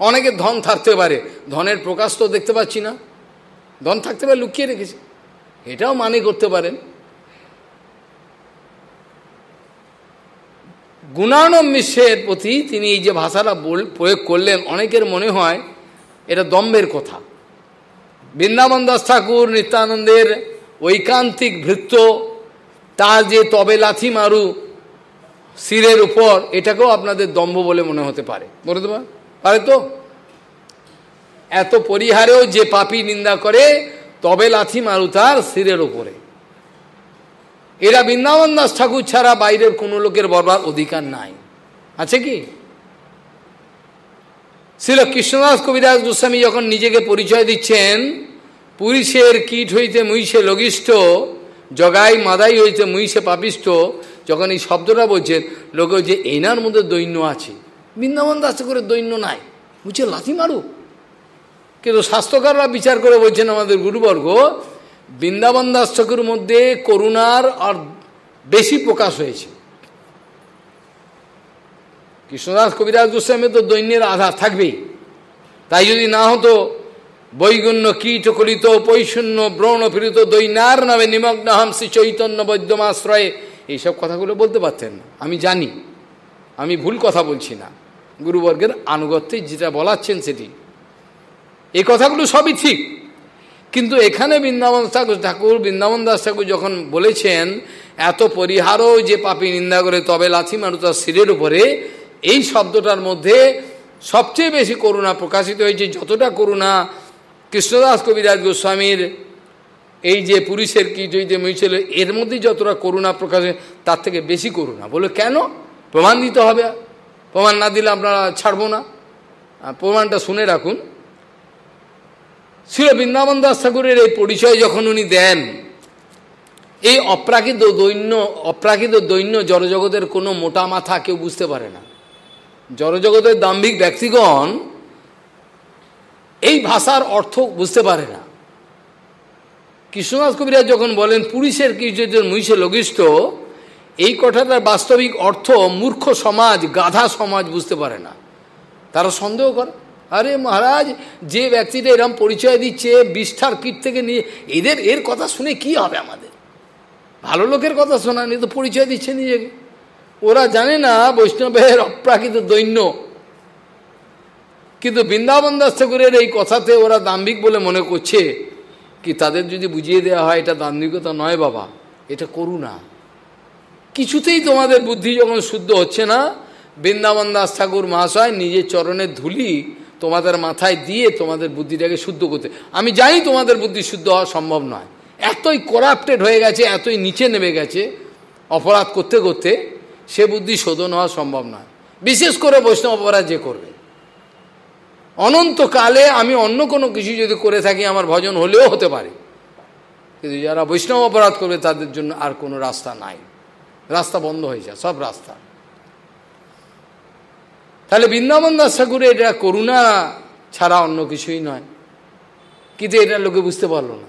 অনেকে ধন থাকতে পারে, ধনের প্রকাশ তো দেখতে পাচ্ছি না, ধন থাকতে পারে লুকিয়ে রেখেছে, এটাও মানে করতে পারেন। গুণার্ণব মিশ্রের প্রতি তিনি এই যে ভাষাটা প্রয়োগ করলেন, অনেকের মনে হয় এটা দম্ভের কথা। বৃন্দাবন দাস ঠাকুর নিত্যানন্দের ঐকান্তিক ভৃত্য, তার যে তবে লাথি মারু শিরের উপর, এটাকেও আপনাদের দম্ভ বলে মনে হতে পারে, বলতে পারে তো। এত পরিহারেও যে পাপী নিন্দা করে তবে লাথি মারু তার শিরের উপরে, এরা বৃন্দাবন দাস ঠাকুর ছাড়া বাইরের কোনো লোকের বলবার অধিকার নাই, আছে কি? শ্রীল কৃষ্ণদাস কবিরাজ গোস্বামী যখন নিজেকে পরিচয় দিচ্ছেন, পুরুষের কীট হইতে মুইসে লঘিষ্ঠ, জগাই মাদাই হইতে মুইসে পাপিষ্ঠ, যখন এই শব্দটা বলছেন, লোক যে এনার মধ্যে দৈন্য আছে। বৃন্দাবন দাস ঠাকুরের দৈন্য নাই, বুঝছে লাথি মারু। কিন্তু শাস্ত্রকাররা বিচার করে বলছেন, আমাদের গুরুবর্গ, বৃন্দাবন দাস ঠাকুরের মধ্যে করুণার আর বেশি প্রকাশ হয়েছে। কৃষ্ণদাস কবিরাজ গোস্বামী তো দৈন্যের আধার থাকবেই, তাই যদি না হতো বৈগুণ্য কীট কলিত পৈশূন্য ব্রণ ফিরিত দৈন্যার নামে নিমগ্ন হাম শ্রী চৈতন্য বৈদ্যমাশ্রয়ে, এইসব কথাগুলো বলতে পারতেন না। আমি জানি আমি ভুল কথা বলছি না, গুরুবর্গের আনুগত্যে যেটা বলাচ্ছেন সেটি, এই কথাগুলো সবই ঠিক। কিন্তু এখানে বৃন্দাবন ঠাকুর বৃন্দাবন দাস ঠাকুর যখন বলেছেন এত পরিহারও যে পাপী নিন্দা করে তবে লাথি মারু তার শিরের উপরে, এই শব্দটার মধ্যে সবচেয়ে বেশি করুণা প্রকাশিত হয়েছে। যতটা করুণা কৃষ্ণদাস কবিরাজ গোস্বামীর এই যে পুরুষের কি যে মিছিল, এর মধ্যে যতটা করুণা প্রকাশ, তার থেকে বেশি করুণা। বলে কেন? প্রমাণ দিতে হবে, প্রমাণ না দিলে আপনারা ছাড়বো না। প্রমাণটা শুনে রাখুন। শ্রী বৃন্দাবন দাস ঠাকুরের এই পরিচয় যখন উনি দেন, এই অপ্রাকৃত দৈন্য জড়জগতের কোনো মোটা মাথা কেউ বুঝতে পারে না। জড়জগতের দাম্ভিক ব্যক্তিগণ এই ভাষার অর্থ বুঝতে পারে না। কৃষ্ণদাস কবিরাজ যখন বলেন পুরুষের কিছু মুইসে লঘিষ্ঠ, এই কথাটার বাস্তবিক অর্থ মূর্খ সমাজ, গাধা সমাজ বুঝতে পারে না। তারা সন্দেহ করে, আরে মহারাজ যে ব্যক্তিটা এরম পরিচয় দিচ্ছে বিষ্ঠার কীট থেকে নিয়ে, এর কথা শুনে কি হবে আমাদের? ভালো লোকের কথা শোনা নিয়ে তো পরিচয় দিচ্ছে নিজেকে। ওরা জানে না বৈষ্ণবের অপ্রাকৃত দৈন্য। কিন্তু বৃন্দাবন দাস ঠাকুরের এই কথাতে ওরা দাম্ভিক বলে মনে করছে। কি তাদের যদি বুঝিয়ে দেওয়া হয় এটা দাম্ভিকতা নয় বাবা, এটা করুণা। কিছুতেই তোমাদের বুদ্ধি যখন শুদ্ধ হচ্ছে না, বৃন্দাবন দাস ঠাকুর মহাশয় নিজের চরণের ধুলি তোমাদের মাথায় দিয়ে তোমাদের বুদ্ধিটাকে শুদ্ধ করতে। আমি জানি তোমাদের বুদ্ধি শুদ্ধ হওয়া সম্ভব নয়, এতই করাপ্টেড হয়ে গেছে, এতই নিচে নেমে গেছে অপরাধ করতে করতে, সে বুদ্ধি শোধন হওয়া সম্ভব নয়। বিশেষ করে বৈষ্ণব অপরাধ যে করবে। অনন্তকালে আমি অন্য কোনো কিছু যদি করে থাকি আমার ভজন হলেও হতে পারে, কিন্তু যারা বৈষ্ণব অপরাধ করবে তাদের জন্য আর কোনো রাস্তা নাই, রাস্তা বন্ধ হয়ে যায় সব রাস্তা। তাহলে বৃন্দাবন দাস ঠাকুরের এটা করুণা ছাড়া অন্য কিছুই নয়, কিন্তু এটা লোকে বুঝতে পারলো না।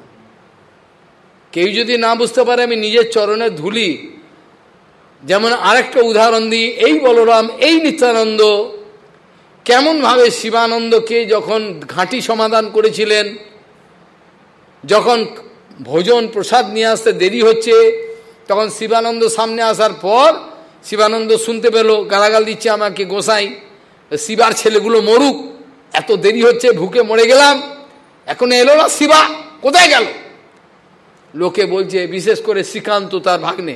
কেউ যদি না বুঝতে পারে, আমি নিজের চরণের ধুলি, যেমন আরেকটা উদাহরণ দিই, এই বলরাম এই নিত্যানন্দ কেমনভাবে শিবানন্দকে যখন ঘাঁটি সমাধান করেছিলেন, যখন ভোজন প্রসাদ নিয়ে আসতে দেরি হচ্ছে, তখন শিবানন্দ সামনে আসার পর শিবানন্দ শুনতে পেল গালাগাল দিচ্ছে আমাকে গোসাই, শিবার ছেলেগুলো মরুক, এত দেরি হচ্ছে, ভুকে মরে গেলাম, এখন এলো না শিবা, কোথায় গেল? লোকে বলছে, বিশেষ করে শ্রীকান্ত তার ভাগ্নে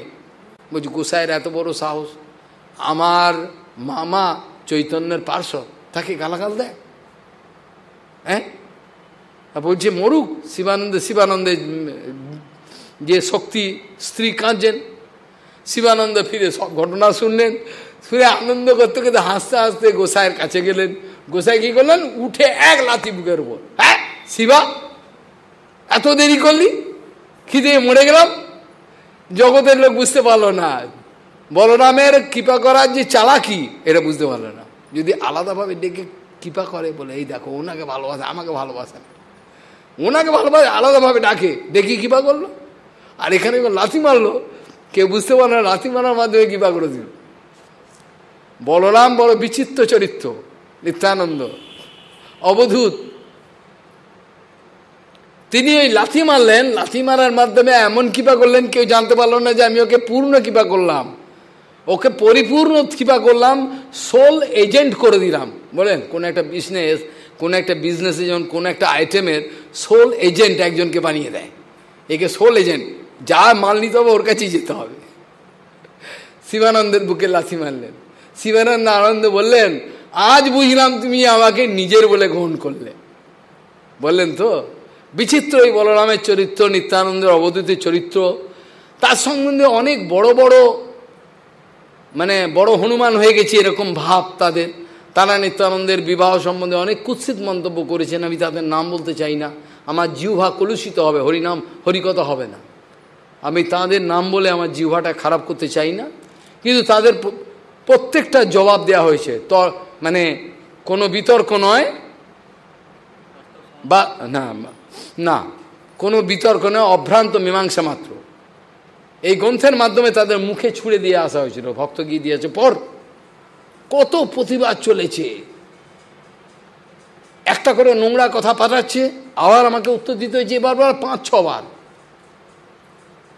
বলছে, গোসাইয়ের এত বড় সাহস, আমার মামা চৈতন্যের পার্শ্বদ তাকে গালাগাল দেয়। হ্যাঁ, বলছে মরুক। শিবানন্দের যে শক্তি স্ত্রী কাঁদছেন। শিবানন্দ ফিরে সব ঘটনা শুনলেন, শুনে আনন্দ করতে করতে হাসতে হাসতে গোসাইয়ের কাছে গেলেন। গোসাই কি করলেন, উঠে এক লাথি বুকের উপর, হ্যাঁ শিবা এত দেরি করলি, খিদে মরে গেলাম। জগতের লোক বুঝতে পারলো না বলরামের কৃপা করার যে চালাকি, এটা বুঝতে পারলো না। যদি আলাদাভাবে ডেকে কৃপা করে, বলে এই দেখো ওনাকে ভালোবাসে, আমাকে ভালোবাসে না, ওনাকে ভালোবাসে, আলাদাভাবে ডাকে, দেখি কৃপা করলো। আর এখানে লাথি মারলো, কেউ বুঝতে পারলো না লাথি মারার মাধ্যমে কৃপা করে দিল। বলরাম বড় বিচিত্র চরিত্র, নিত্যানন্দ অবধূত। তিনি ওই লাথি মারলেন, লাথি মারার মাধ্যমে এমন কৃপা করলেন কেউ জানতে পারলো না যে আমি ওকে পূর্ণ কৃপা করলাম, ওকে পরিপূর্ণ কৃপা করলাম, সোল এজেন্ট করে দিলাম। বলেন কোন একটা বিজনেসে যেমন কোন একটা আইটেমের সোল এজেন্ট একজনকে বানিয়ে দেয়, একে সোল এজেন্ট, যা মাল নিতে হবে ওর কাছেই যেতে হবে। শিবানন্দের বুকে লাথি মারলেন। শিবানন্দ আনন্দ বললেন, আজ বুঝলাম তুমি আমাকে নিজের বলে গ্রহণ করলে। বললেন তো, বিচিত্র এই বলরামের চরিত্র, নিত্যানন্দের অবধূতের চরিত্র। তার সম্বন্ধে অনেক বড় বড় বড় হনুমান হয়ে গেছে এরকম ভাব তাদের। তারা নিত্যানন্দের বিবাহ সম্বন্ধে অনেক কুৎসিত মন্তব্য করেছেন, আমি তাদের নাম বলতে চাই না, আমার জিহ্বা কলুষিত হবে, হরিনাম হরিকথা হবে না, আমি তাদের নাম বলে আমার জিহ্বাটা খারাপ করতে চাই না। কিন্তু তাদের প্রত্যেকটা জবাব দেওয়া হয়েছে, তো কোনো বিতর্ক নয়, বা না কোনো বিতর্ক নয়, অভ্রান্ত মীমাংসা মাত্র। এই গ্রন্থের মাধ্যমে তাদের মুখে ছুঁড়ে দিয়ে আসা হয়েছিল, ভক্ত গিয়ে দিয়েছে পর। কত প্রতিবাদ চলেছে, একটা করে নোংরা কথা পাঠাচ্ছে, আবার আমাকে উত্তর দিতে হয়েছে, বারবার 5-6 বার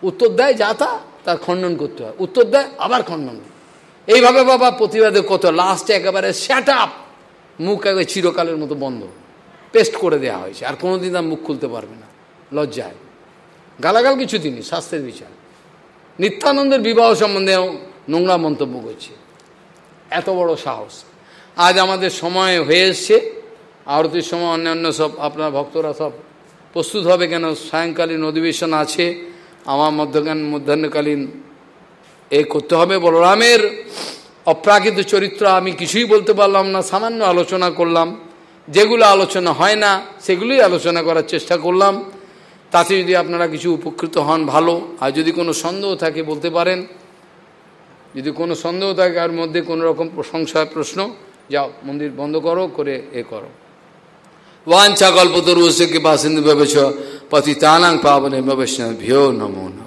উত্তর দেয়, যা তার খণ্ডন করতে হয়, উত্তর দেয় আবার খণ্ডন, এইভাবে বাবা প্রতিবাদে কত, লাস্টে একেবারে শ্যাট আপ, মুখ একেবারে চিরকালের মতো বন্ধ, পেস্ট করে দেওয়া হয়েছে, আর কোনোদিন তার মুখ খুলতে পারবে না লজ্জায়। গালাগাল কিছু দিনই, শাস্ত্রের বিচার। নিত্যানন্দের বিবাহ সম্বন্ধে নোংরা মন্তব্য করছে, এত বড় সাহস। আজ আমাদের সময় হয়ে এসছে, আরতির সময় অন্যান্য সব আপনার ভক্তরা সব প্রস্তুত হবে, কেন সায়ংকালীন অধিবেশন আছে, আমার মধ্যাহ্নকালীন করতে হবে। বলরামের অপ্রাকৃত চরিত্র আমি কিছুই বলতে পারলাম না, সামান্য আলোচনা করলাম, যেগুলো আলোচনা হয় না সেগুলোই আলোচনা করার চেষ্টা করলাম। তাতে যদি আপনারা কিছু উপকৃত হন ভালো, আর যদি কোনো সন্দেহ থাকে বলতে পারেন, যদি কোনো সন্দেহ থাকে আর মধ্যে কোনো রকম সংশয় প্রশ্ন, যাও মন্দির বন্ধ করো, করে করো। वाञ्छा कल्पतरुस्य कृपा सिन्धु व्यवच पतितानां पावनेभ्यो नमो नमः।